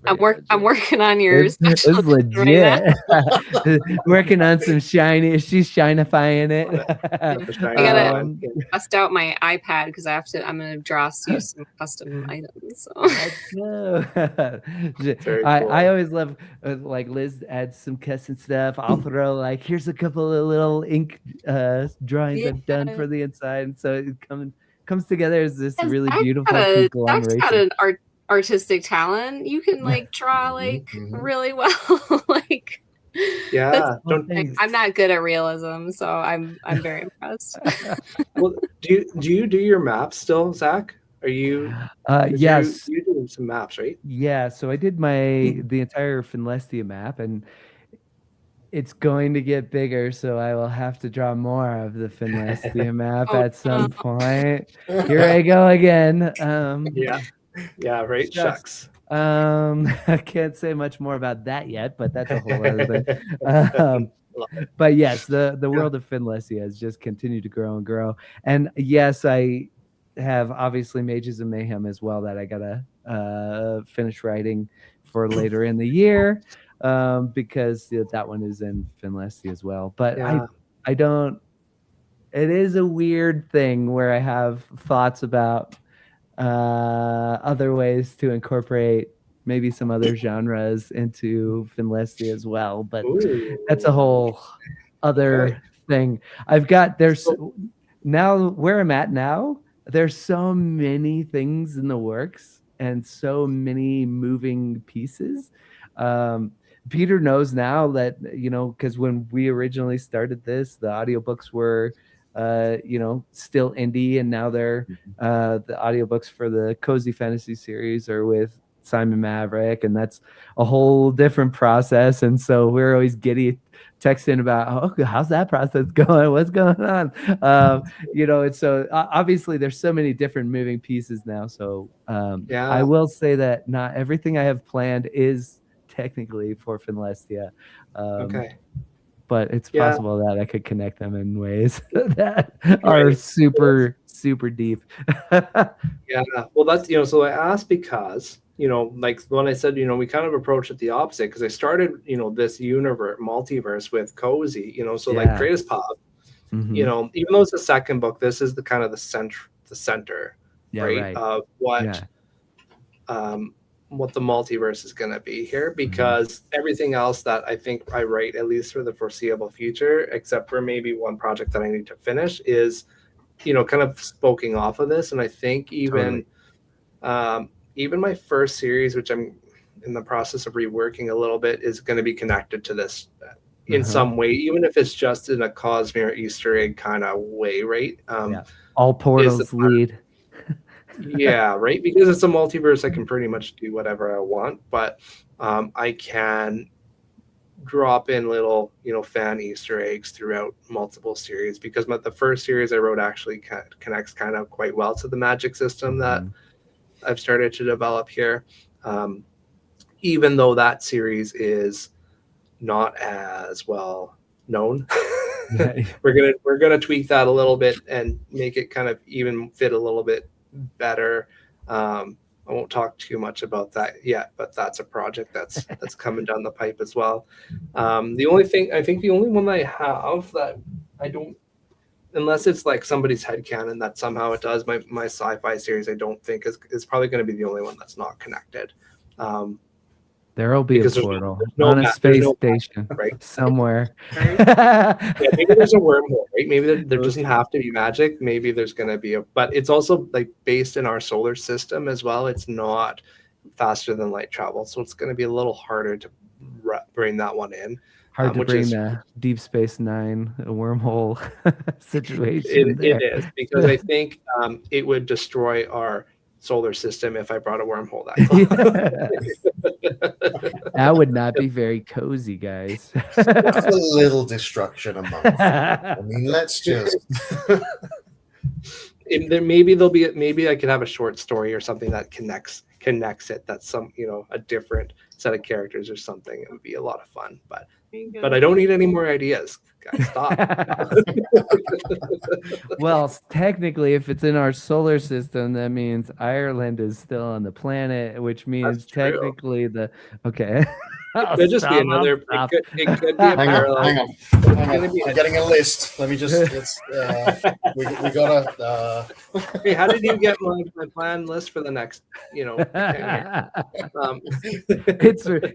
I'm working on yours. It's legit. Right working on some shiny. She's shinifying it. I gotta bust out my iPad because I'm gonna draw you some custom items. So. Cool. I always love like Liz adds some custom stuff. I'll throw here's a couple of little ink drawings I've done for the inside, and so it comes together as this really beautiful conglomeration. That's got an artistic talent. You can draw really well. Yeah, I'm not good at realism, so I'm very impressed. Well, do you do your maps still, Zach? Are you? Yes, you're doing some maps, right? Yeah. So I did the entire Finlestia map, and it's going to get bigger, so I will have to draw more of the Finlestia map at some point. Here I go again. Yeah, right. Shucks. I can't say much more about that yet, but that's a whole other thing. But yes, the world of Finlestia has just continued to grow and grow. And yes, I have obviously Mages and Mayhem as well that I gotta finish writing for later in the year, because that one is in Finlestia as well. But I don't. It is a weird thing where I have thoughts about other ways to incorporate maybe some other genres into Finlestia as well, but that's a whole other thing. Now where I'm at now, there's so many things in the works and so many moving pieces. Peter knows now that, because when we originally started this, the audiobooks were still indie, and now they're the audiobooks for the Cozy Fantasy series are with Simon Maverick, and that's a whole different process. And so we're always giddy texting about, how's that process going? What's going on? And so obviously there's so many different moving pieces now. So I will say that not everything I have planned is technically for Finlestia. But it's possible that I could connect them in ways that are super, super deep. Yeah. Well, that's, so I asked because, when I said, we kind of approached it the opposite, because I started, this multiverse with Cozy, Greatest Pop, even though it's the second book, this is the kind of the center, right? Of what the multiverse is going to be here, because everything else that I think I write, at least for the foreseeable future, except for maybe one project that I need to finish, is kind of spoken off of this. And I think even my first series, which I'm in the process of reworking a little bit, is going to be connected to this in some way, even if it's just in a Cosmere Easter egg kind of way, right? All portals lead. Yeah, right. Because it's a multiverse, I can pretty much do whatever I want, but I can drop in little, fan Easter eggs throughout multiple series, because the first series I wrote actually connects kind of quite well to the magic system that I've started to develop here. Even though that series is not as well known. We're gonna tweak that a little bit and make it kind of even fit a little bit better, I won't talk too much about that yet, but that's a project that's coming down the pipe as well. The only one I have that I don't, unless it's like somebody's headcanon that somehow it does, my sci-fi series, I don't think is probably going to be the only one that's not connected. There'll be a portal no on a space station, right? Somewhere. Yeah, maybe there's a wormhole, right? Maybe there doesn't have to be magic. Maybe there's going to be but it's also like based in our solar system as well. It's not faster than light travel, so it's going to be a little harder to bring that one in. Hard to bring the Deep Space Nine wormhole situation. It is, because I think it would destroy our solar system if I brought a wormhole that close. That would not be very cozy, guys. That's a little destruction a month. I mean, let's just. Maybe I could have a short story or something that connects it. That's some a different set of characters or something. It would be a lot of fun, but I don't need any more ideas. Guys, stop. Well, technically, if it's in our solar system, that means Ireland is still on That's the planet, which means true. technically It could just be another. It could be a parallel. Hang on. I'm getting a list. Let me just. We gotta. Hey, how did you get my plan list for the next? 10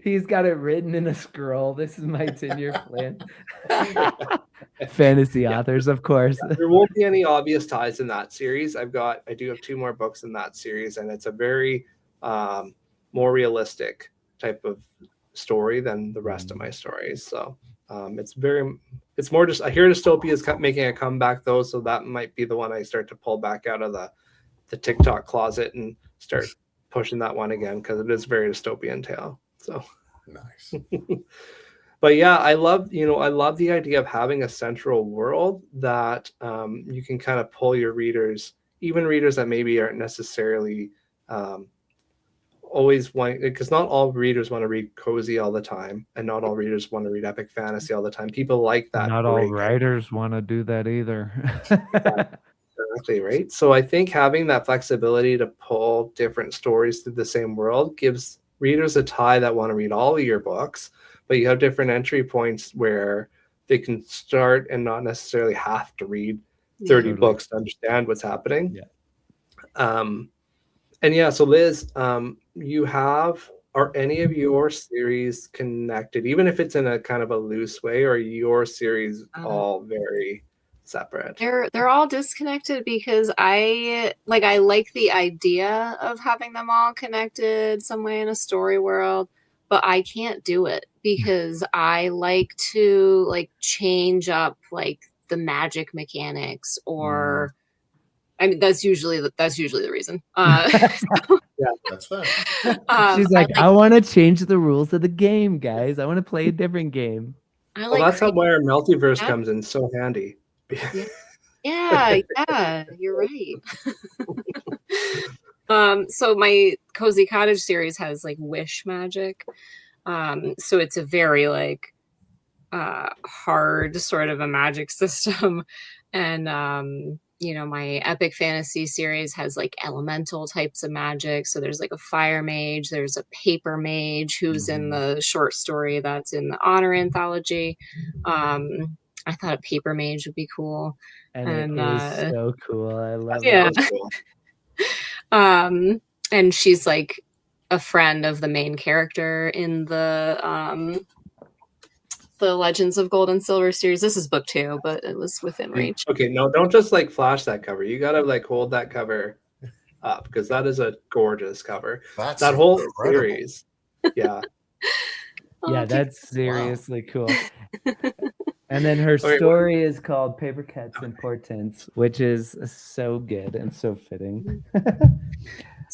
He's got it written in a scroll. This is my 10-year plan. Fantasy authors, of course. There won't be any obvious ties in that series. I do have 2 more books in that series, and it's a very more realistic type of story than the rest of my stories. So it's more just, I hear dystopia is making a comeback though, so that might be the one I start to pull back out of the TikTok closet and start pushing that one again, because it is very dystopian tale. So nice. But yeah, I love the idea of having a central world that you can kind of pull your readers, even readers that maybe aren't necessarily always want, because not all readers want to read cozy all the time, and not all readers want to read epic fantasy all the time. People like that. Not all writers want to do that either. Exactly, right? So I think having that flexibility to pull different stories through the same world gives readers a tie that want to read all of your books, but you have different entry points where they can start and not necessarily have to read 30 books to understand what's happening. So Liz, are any of your series connected, even if it's in a kind of a loose way, or are your series all very separate? They're all disconnected, because I like the idea of having them all connected some way in a story world, but I can't do it because I like to change up the magic mechanics, or I mean that's usually the reason. Yeah, that's fair. She's like, I want to change the rules of the game, guys. I want to play a different game. That's why our multiverse comes in so handy. Yeah, you're right. So my Cozy Cottage series has wish magic. So it's a very hard sort of a magic system. And my epic fantasy series has elemental types of magic. So there's a fire mage, there's a paper mage who's in the short story that's in the honor anthology. I thought a paper mage would be cool. And it is so cool. I love it. And she's a friend of the main character in the Legends of Gold and Silver series. This is book 2, but it was within reach. Okay, no, don't just flash that cover. You gotta hold that cover up, because that is a gorgeous cover. That whole series. Yeah. Yeah, that's seriously cool. And then her story is called Paper Cats and Portents, which is so good and so fitting.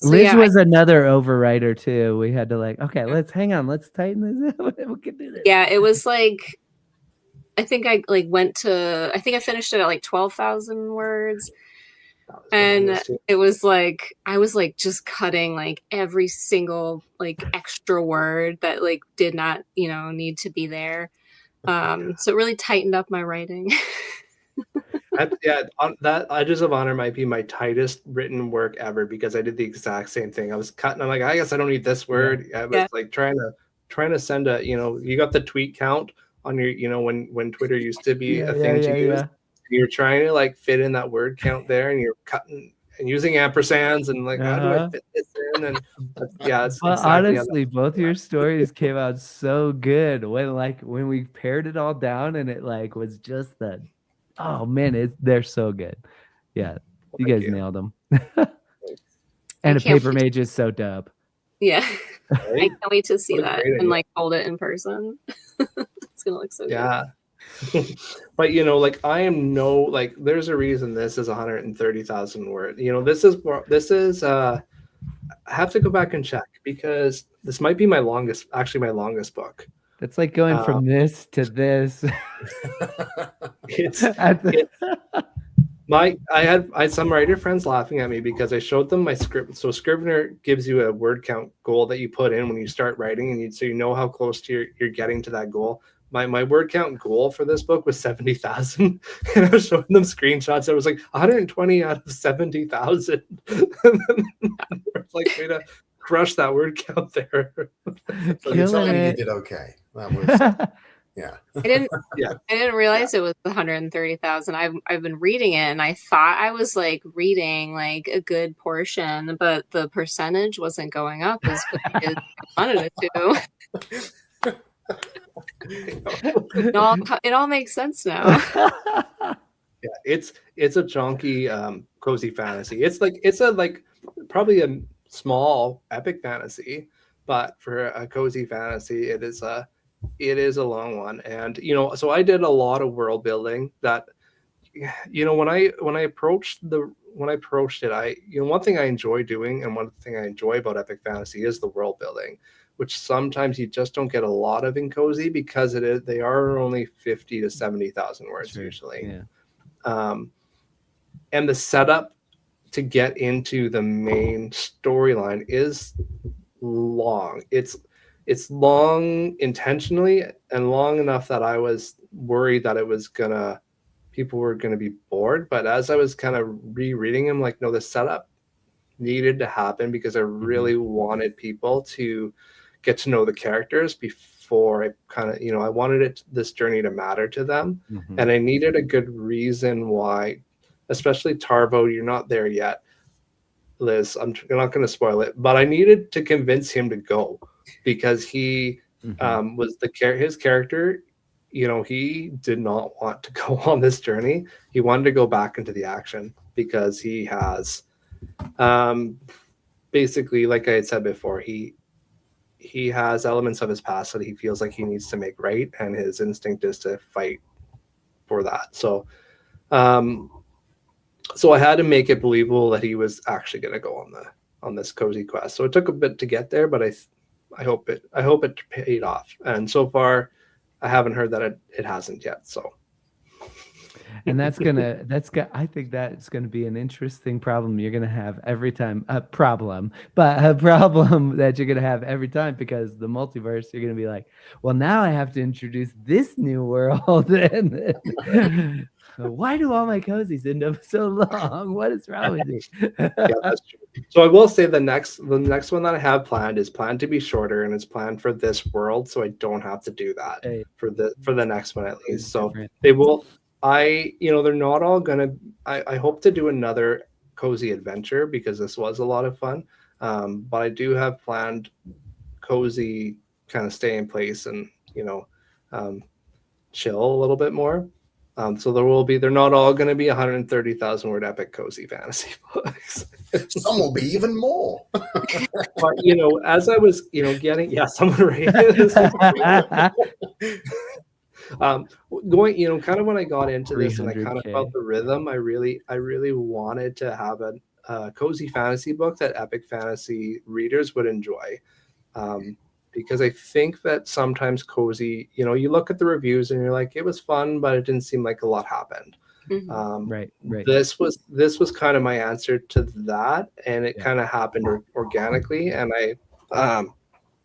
Liz was another overwriter too. We had to let's tighten this up. We can do this. Yeah, it was I think I finished it at 12,000 words. And it was I was just cutting every single extra word that did not need to be there. So it really tightened up my writing. That Edges of Honor might be my tightest written work ever, because I did the exact same thing. I was cutting. I'm like, I guess I don't need this word. I was like trying to send a, you got the tweet count on your, when Twitter used to be a thing to use. You're trying to like fit in that word count there, and you're cutting and using ampersands and like, how do I fit this in? And it's well, exactly honestly, both your stories came out so good when we paired it all down, and it like was just the, oh man, they're so good. Yeah, you guys nailed them. And a paper mage is so dope. Yeah, right? I can't wait to see that and like hold it in person. It's gonna look so good. But like I am there's a reason this is 130,000 words. This is I have to go back and check, because this might be my longest book. It's like going from this to this. I had some writer friends laughing at me because I showed them my script. So Scrivener gives you a word count goal that you put in when you start writing, and so you know how close to you're getting to that goal. My word count goal for this book was 70,000, and I was showing them screenshots. It was like 120 out of 70,000. It's like, way to crush that word count there. So you did okay. That was, I didn't realize it was 130,000. I've been reading it, and I thought I was like reading like a good portion, but the percentage wasn't going up as quickly as I wanted it to. It all makes sense now. It's a chunky cozy fantasy. It's probably a small epic fantasy, but for a cozy fantasy, it is a long one. And so I did a lot of world building that when I approached it, one thing I enjoy doing, and one thing I enjoy about epic fantasy is the world building, which sometimes you just don't get a lot of in cozy, because they are only 50 to 70,000 words usually. And the setup to get into the main storyline is long. It's long intentionally, and long enough that I was worried that people were gonna be bored. But as I was kind of rereading them, like, no, the setup needed to happen, because I really wanted people to get to know the characters before I kind of, I wanted this journey to matter to them. And I needed a good reason why, especially Tarvo, you're not there yet, Liz, I'm not going to spoil it, but I needed to convince him to go, because he was his character, he did not want to go on this journey. He wanted to go back into the action, because he has basically, like I had said before, he has elements of his past that he feels like he needs to make right, and his instinct is to fight for that. So I had to make it believable that he was actually going to go on this cozy quest. So it took a bit to get there, but I hope it paid off. And so far, I haven't heard that it hasn't yet. So. And I think that's gonna be an interesting problem you're gonna have every time. A problem that you're gonna have every time, because the multiverse, you're gonna be like, well, now I have to introduce this new world. And why do all my cozies end up so long? What is wrong with me? Yeah, that's true. So I will say the next one that I have planned is planned to be shorter, and it's planned for this world, so I don't have to do that for the next one at least. So they will. They're not all gonna. I hope to do another cozy adventure, because this was a lot of fun. But I do have planned cozy kind of stay in place and chill a little bit more. So they're not all going to be 130,000 word epic cozy fantasy books. Some will be even more. But as I was getting someone rated. Going, kind of when I got into this and I kind of felt the rhythm, I really wanted to have a cozy fantasy book that epic fantasy readers would enjoy. Because I think that sometimes cozy, you look at the reviews and you're like, it was fun, but it didn't seem like a lot happened. Right. This was kind of my answer to that, and it kind of happened organically, and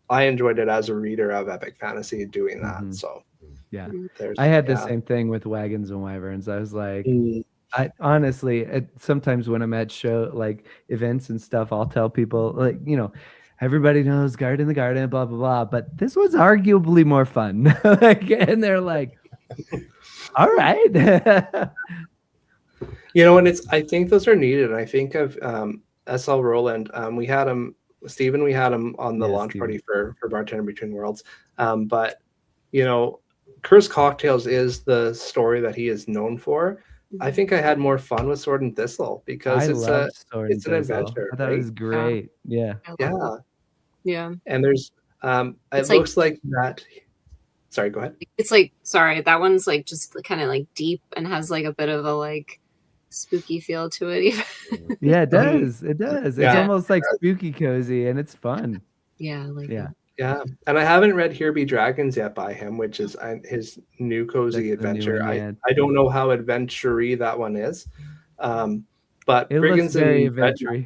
I enjoyed it as a reader of epic fantasy doing that. So I had the same thing with Wagons and Wyverns. I was like, I honestly, sometimes when I'm at show like events and stuff, I'll tell people like, everybody knows Guard in the Garden, blah blah blah, but this was arguably more fun. Like, and they're like, all right. And I think those are needed. And I think of SL Roland. We had him, Stephen. We had him on the launch party for Bartender Between Worlds. But Cursed Cocktails is the story that he is known for. I think I had more fun with Sword and Thistle because it's an adventure. I thought it was great. Yeah. And there's it looks like that. Sorry, go ahead. It's like, sorry, that one's like just kind of like deep and has like a bit of a like spooky feel to it. Even. Yeah, it does. It does. It's almost like spooky cozy, and it's fun. Yeah, Yeah, and I haven't read Here Be Dragons yet by him, which is his new cozy adventure. I don't know how adventure-y that one is, but it Brigands very and adventure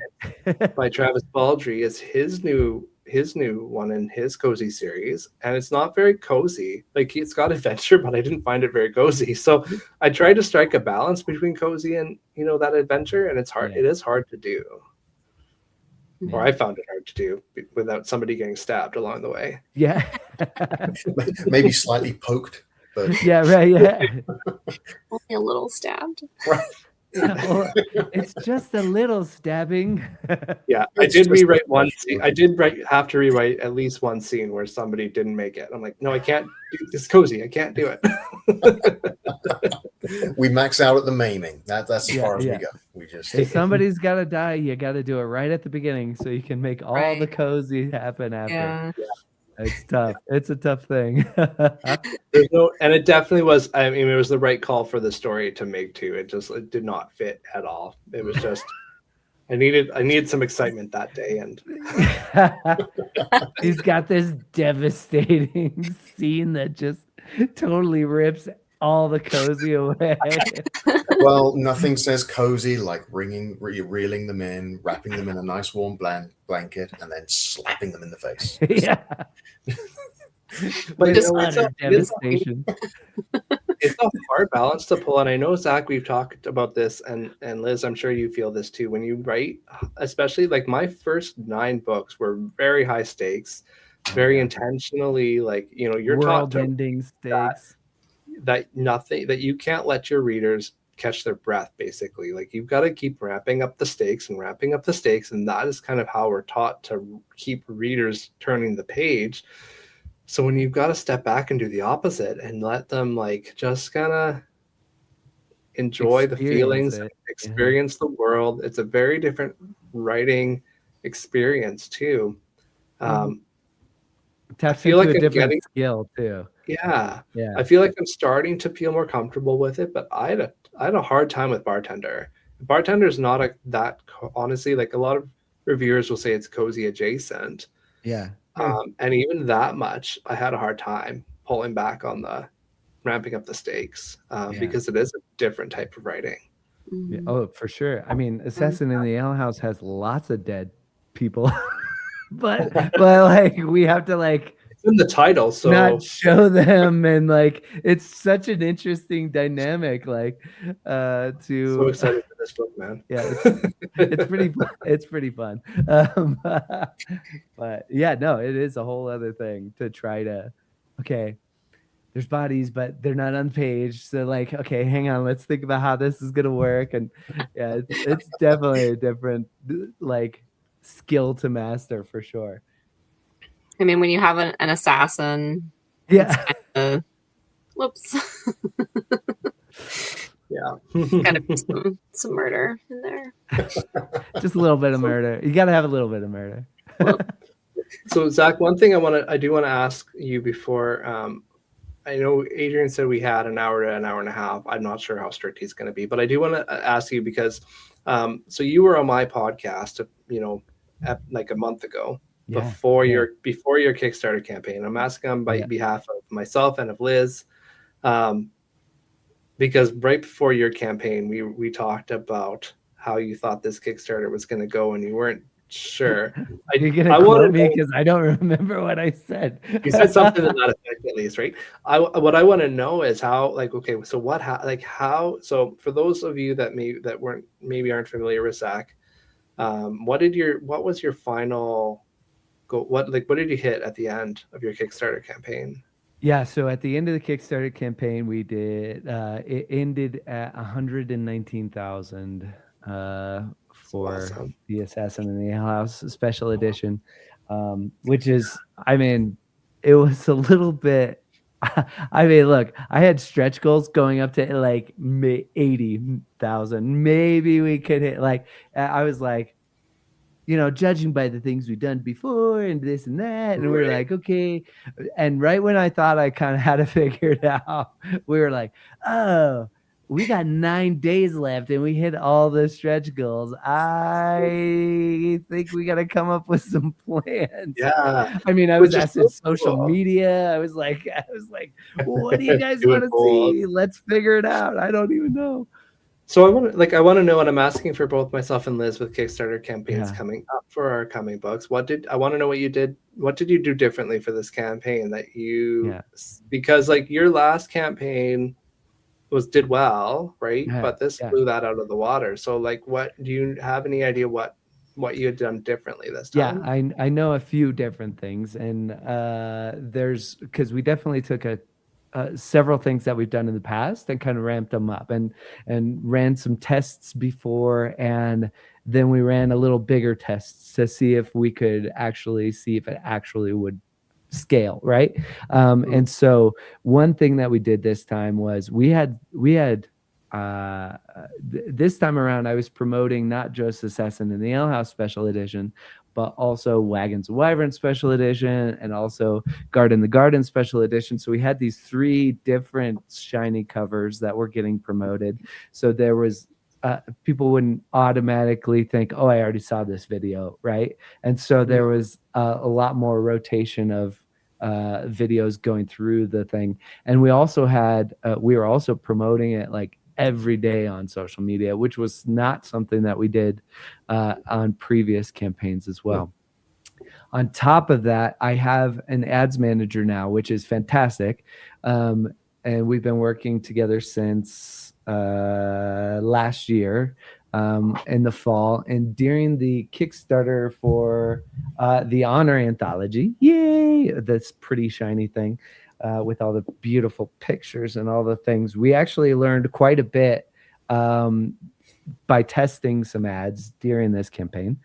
by Travis Baldry is his new one in his cozy series, and it's not very cozy. Like, it's got adventure, but I didn't find it very cozy. So I tried to strike a balance between cozy and that adventure, and it's hard. It is hard to do. Or I found it hard to do without somebody getting stabbed along the way. Yeah. Maybe slightly poked. But... Yeah, right. Yeah. Only a little stabbed. Right. Well, it's just a little stabbing. Yeah, I did rewrite one scene. I did have to rewrite at least one scene where somebody didn't make it. I'm like, no, I can't do this cozy. I can't do it. We max out at the maiming. That's as far as we go. We just if somebody's got to die, you got to do it right at the beginning so you can make all the cozy happen after. Yeah. It's tough. It's a tough thing. And it definitely was. I mean, it was the right call for the story to make too. It did not fit at all. It was just I needed some excitement that day, and he's got this devastating scene that just totally rips all the cozy away. Well, nothing says cozy like reeling them in, wrapping them in a nice warm blanket, and then slapping them in the face. Yeah. But devastation. It's a hard balance to pull, and I know, Zach, we've talked about this, and Liz, I'm sure you feel this too. When you write, especially like my first 9 books were very high stakes, very intentionally, like you're taught to world-ending stakes. That you can't let your readers catch their breath, basically. Like, you've got to keep ramping up the stakes, and that is kind of how we're taught to keep readers turning the page. So when you've got to step back and do the opposite and let them like just kind of enjoy the feelings, experience the world, it's a very different writing experience too. I feel like I'm getting skill too. Yeah. I feel like I'm starting to feel more comfortable with it, but I had a hard time with Bartender. Bartender is not honestly, like a lot of reviewers will say it's cozy adjacent. Yeah. And even that much, I had a hard time pulling back on the ramping up the stakes because it is a different type of writing. Yeah. Oh, for sure. I mean, Assassin in the Ale House has lots of dead people, but like we have to like it's in the title, so not show them, and like it's such an interesting dynamic. Like, so excited for this book, man. Yeah, it's pretty fun. It's pretty fun. But yeah, no, it is a whole other thing to try to. Okay, there's bodies, but they're not unpaged. So like, okay, hang on, let's think about how this is gonna work. And yeah, it's definitely a different like skill to master for sure. I mean, when you have an assassin, whoops. Yeah. Gotta be some murder in there. Just a little bit of murder. You gotta have a little bit of murder. So Zach, one thing I do want to ask you before, I know Adrian said we had an hour to an hour and a half. I'm not sure how strict he's going to be, but I do want to ask you because, so you were on my podcast, like a month ago, before your Kickstarter campaign. I'm asking on behalf of myself and of Liz, because right before your campaign, we talked about how you thought this Kickstarter was going to go, and you weren't Sure. You're gonna quote me because I don't remember what I said. You said something to that effect, at least, right? What I want to know is how, like, okay, so so for those of you that aren't familiar with Zach, what was your final goal? What did you hit at the end of your Kickstarter campaign? Yeah, so at the end of the Kickstarter campaign, we did it ended at 119,000 for awesome. The Assassin in the Ale House special edition, which is, I mean, it was a little bit. I mean, look, I had stretch goals going up to like 80,000. Maybe we could hit, like, I was like, you know, judging by the things we've done before and this and that. And we were like, okay. And right when I thought I kind of had it figured out, we were like, oh, we got 9 days left and we hit all the stretch goals. I think we got to come up with some plans. Yeah. I mean, I was asking social media. I was like, what do you guys want to see? Let's figure it out. I don't even know. So I want to know, and I'm asking for both myself and Liz with Kickstarter campaigns coming up for our coming books. I want to know what you did. What did you do differently for this campaign because like your last campaign did well, right? But this blew that out of the water. So like, what do you have any idea what you had done differently this time? Yeah, I know a few different things, and because we definitely took several things that we've done in the past and kind of ramped them up and ran some tests before, and then we ran a little bigger tests to see if we could actually see if it actually would scale, right? And so one thing that we did this time was we had this time around I was promoting not just Assassin in the Ale House special edition, but also Wagons Wyverns special edition and also Guard in the Garden special edition. So we had these 3 different shiny covers that were getting promoted. So there was people wouldn't automatically think, oh, I already saw this video, right? And so there was a lot more rotation of videos going through the thing. And we also had we were also promoting it like every day on social media, which was not something that we did on previous campaigns as well. On top of that, I have an ads manager now, which is fantastic. And we've been working together since last year in the fall. And during the Kickstarter for the Honor Anthology, yay, this pretty shiny thing, with all the beautiful pictures and all the things. We actually learned quite a bit by testing some ads during this campaign.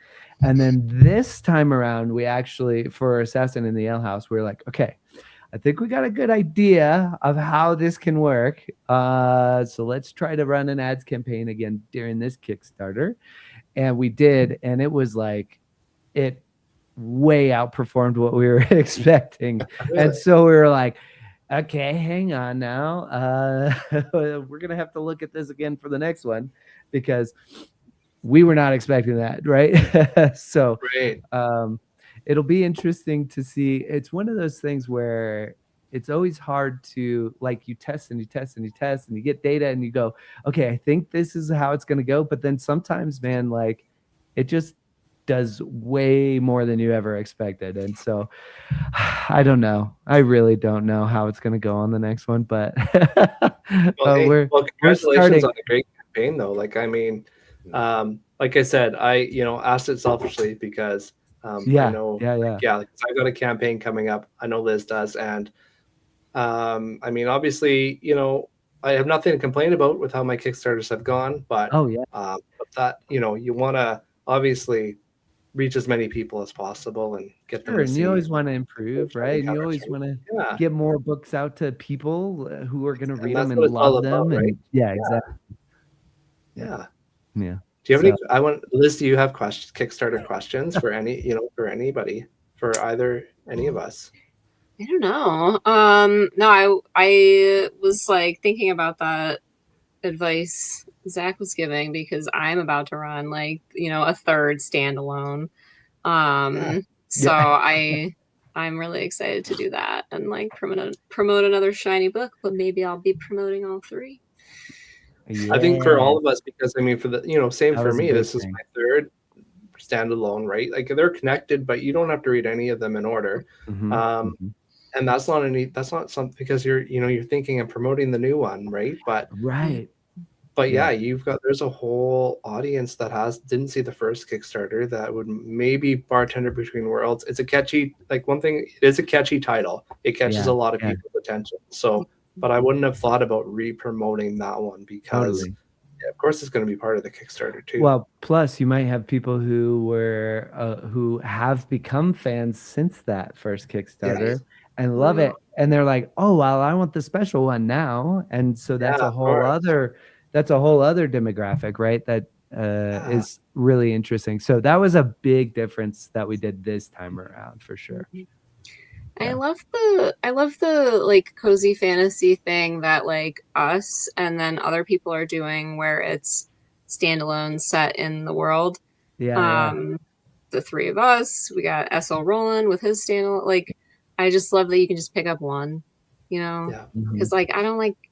And then this time around, we actually, for Assassin in the Ale House, we were like, okay, I think we got a good idea of how this can work. So let's try to run an ads campaign again during this Kickstarter. And we did, and it was like, it way outperformed what we were expecting. Really? And so we were like, okay, hang on now. We're going to have to look at this again for the next one because we were not expecting that, right? So it'll be interesting to see. It's one of those things where it's always hard to, like, you test and you test and you test and you get data and you go, okay, I think this is how it's going to go. But then sometimes, man, like, it just does way more than you ever expected. And so I don't know. I really don't know how it's going to go on the next one, but we're congratulations on a great campaign though. Like, I mean, like I said, I asked it selfishly because I know, like, I've got a campaign coming up. I know Liz does. And I mean, obviously, I have nothing to complain about with how my Kickstarters have gone, but but that, you want to obviously reach as many people as possible and get them. And you always want to improve, right? And you always want to get more books out to people who are going to read them and love them. Right? And exactly. Yeah. Do you have any? Liz, do you have Kickstarter questions for any? For anybody, for any of us? I don't know. No, I was like thinking about that advice Zach was giving because I'm about to run like a third standalone. So I'm really excited to do that and like promote another shiny book, but maybe I'll be promoting all 3. I think for all of us, because I mean, for the same for me, this is my third standalone, right? Like they're connected, but you don't have to read any of them in order. And that's not something because you're thinking of promoting the new one, right? But yeah, there's a whole audience that didn't see the first Kickstarter that would maybe Bartender Between Worlds. It's a catchy, like one thing, it is a catchy title. It catches a lot of people's attention. So, but I wouldn't have thought about re-promoting that one because of course it's going to be part of the Kickstarter too. Well, plus you might have people who have become fans since that first Kickstarter and love it. And they're like, oh, well, I want the special one now. And so that's a whole other demographic, right? That is really interesting. So that was a big difference that we did this time around for sure. I love the like cozy fantasy thing that like us and then other people are doing where it's standalone set in the world. The three of us, we got SL Roland with his standalone. Like, I just love that you can just pick up one, because like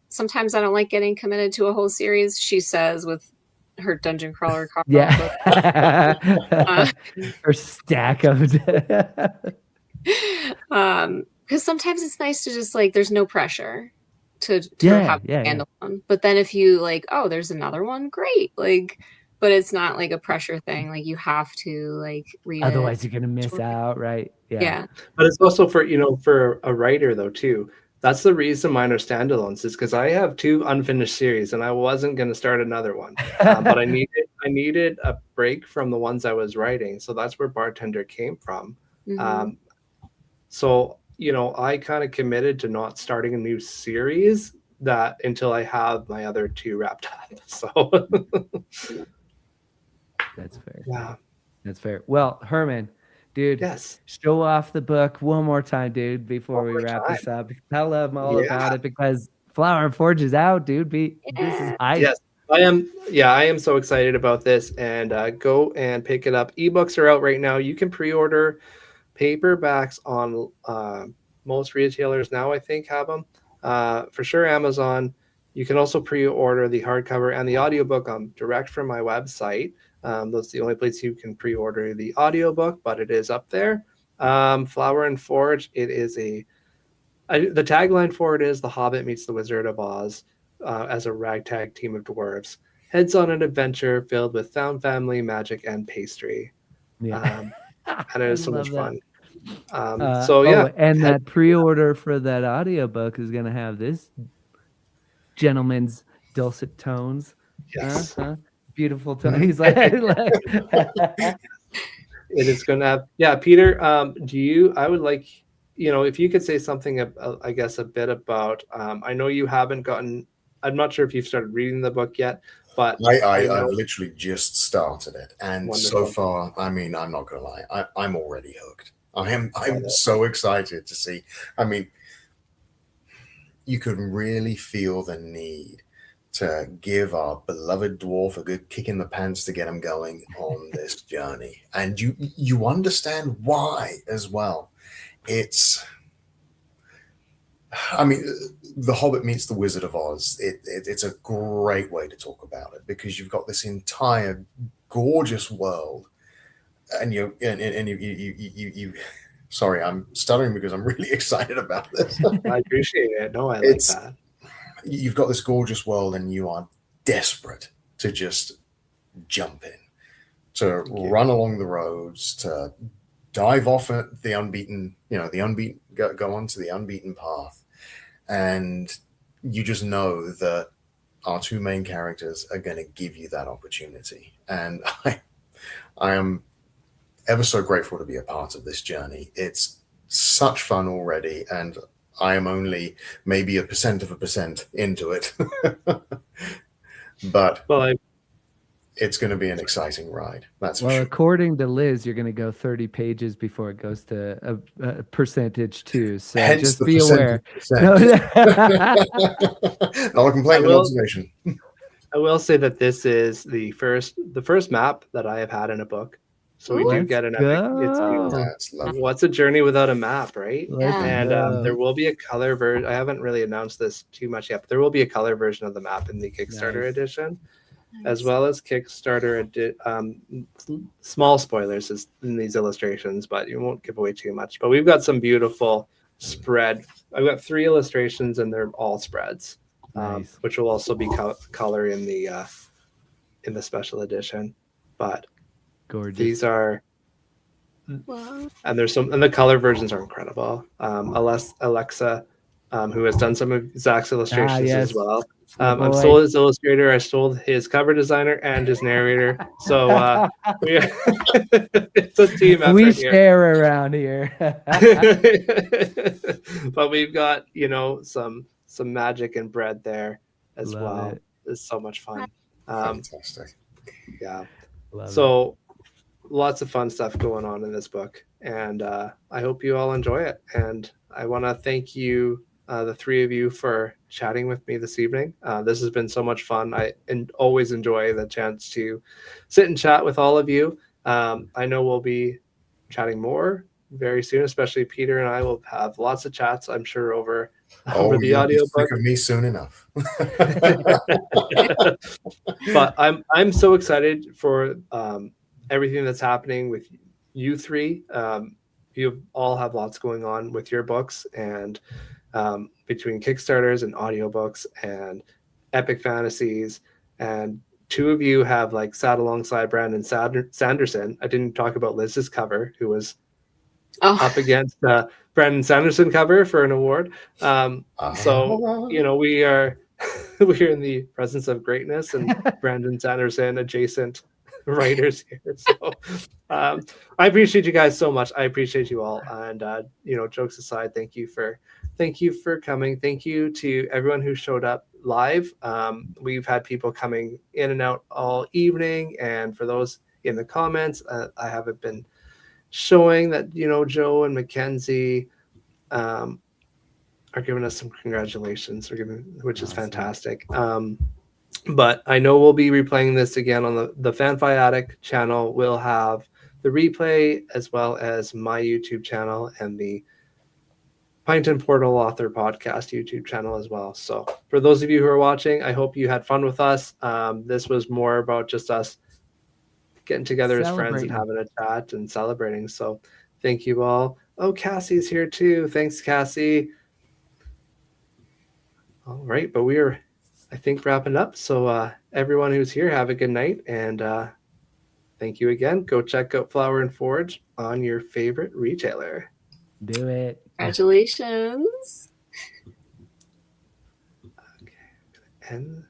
sometimes I don't like getting committed to a whole series, she says with her dungeon crawler car. Her stack of because sometimes it's nice to just like there's no pressure to have standalone. But then if you like, oh, there's another one, great. Like, but it's not like a pressure thing. Like you have to like read otherwise you're gonna miss out, right? Yeah. But it's also for a writer though too. That's the reason mine are standalones is because I have 2 unfinished series and I wasn't going to start another one, but I needed a break from the ones I was writing. So that's where Bartender came from. So, I kind of committed to not starting a new series until I have my other 2 wrapped up. So that's fair. Yeah, that's fair. Well, Herman, dude, show off the book one more time, dude, before we wrap this up. Tell them all about it because Flower and Forge is out, dude. This is hype. Yes, I am. Yeah, I am so excited about this. And go and pick it up. Ebooks are out right now. You can pre-order paperbacks on most retailers now, I think, have them. For sure, Amazon. You can also pre-order the hardcover and the audiobook direct from my website. That's the only place you can pre-order the audiobook, but it is up there. Flower and Forge, it is the tagline for it is The Hobbit meets the Wizard of Oz as a ragtag team of dwarves. Heads on an adventure filled with found family, magic, and pastry. And it is so much fun. And that pre-order for that audiobook is going to have this gentleman's dulcet tones. Yes. Beautiful tone. He's like it is going to have, Peter, I would like, if you could say something, I guess, a bit about, I know you haven't gotten, I'm not sure if you've started reading the book yet, but I've literally just started it. And so far, I mean, I'm not going to lie, I'm already hooked. I'm so excited to see. I mean, you can really feel the need to give our beloved dwarf a good kick in the pants to get him going on this journey. And you understand why as well. The Hobbit meets the Wizard of Oz. It's a great way to talk about it because you've got this entire gorgeous world, and you sorry, I'm stuttering because I'm really excited about this. I appreciate it. No, I like that. You've got this gorgeous world, and you are desperate to just jump in, to run along the roads, to dive off at the unbeaten, go onto the unbeaten path. And you just know that our 2 main characters are going to give you that opportunity. And I am ever so grateful to be a part of this journey. It's such fun already, and I am only maybe 1% into it. But it's going to be an exciting ride. That's for sure. According to Liz, you're going to go 30 pages before it goes to a percentage too. So hence just be aware. Not a complaint, but observation. I will say that this is the first map that I have had in a book. So we do get an epic. What's a journey without a map, right? And there will be a color version. I haven't really announced this too much yet, but there will be a color version of the map in the Kickstarter edition. as well as Kickstarter. Small spoilers in these illustrations, but you won't give away too much. But we've got some beautiful spread. I've got 3 illustrations, and they're all spreads, Nice. which will also be color in the special edition. But gorgeous. These are, Wow. and the color versions are incredible. Alexa, who has done some of Zach's illustrations yes. as well. I've sold his illustrator, I sold his cover designer, and his narrator. So it's a team effort. We share around here. But we've got, some magic and bread there as Love well. it. It's so much fun. Fantastic. Yeah. Love So lots of fun stuff going on in this book, and I hope you all enjoy it. And I want to thank you, the 3 of you, for chatting with me this evening. This has been so much fun. I always enjoy the chance to sit and chat with all of you. I know we'll be chatting more very soon, especially Peter and I will have lots of chats, I'm sure, over the audio book. Sick of me soon enough. But I'm so excited for everything that's happening with you 3. You all have lots going on with your books, and between Kickstarters and audiobooks and epic fantasies, and 2 of you have sat alongside Brandon Sanderson. I didn't talk about Liz's cover, who was up against Brandon Sanderson cover for an award. So we are we're in the presence of greatness, and Brandon Sanderson adjacent writers here. So I appreciate you guys so much. I appreciate you all. And jokes aside, thank you for coming. Thank you to everyone who showed up live. We've had people coming in and out all evening, and for those in the comments, I haven't been showing that Joe and Mackenzie are giving us some congratulations, which is fantastic. But I know we'll be replaying this again on the FanFiAddict channel. We'll have the replay, as well as my YouTube channel and the Pint and Portal Author Podcast YouTube channel as well. So for those of you who are watching, I hope you had fun with us. This was more about just us getting together as friends and having a chat and celebrating. So thank you all. Oh, Cassie's here too. Thanks, Cassie. All right, but we are, I think, wrapping up. So everyone who's here, have a good night, and thank you again. Go check out Flower and Forge on your favorite retailer. Do it. Congratulations. Okay. And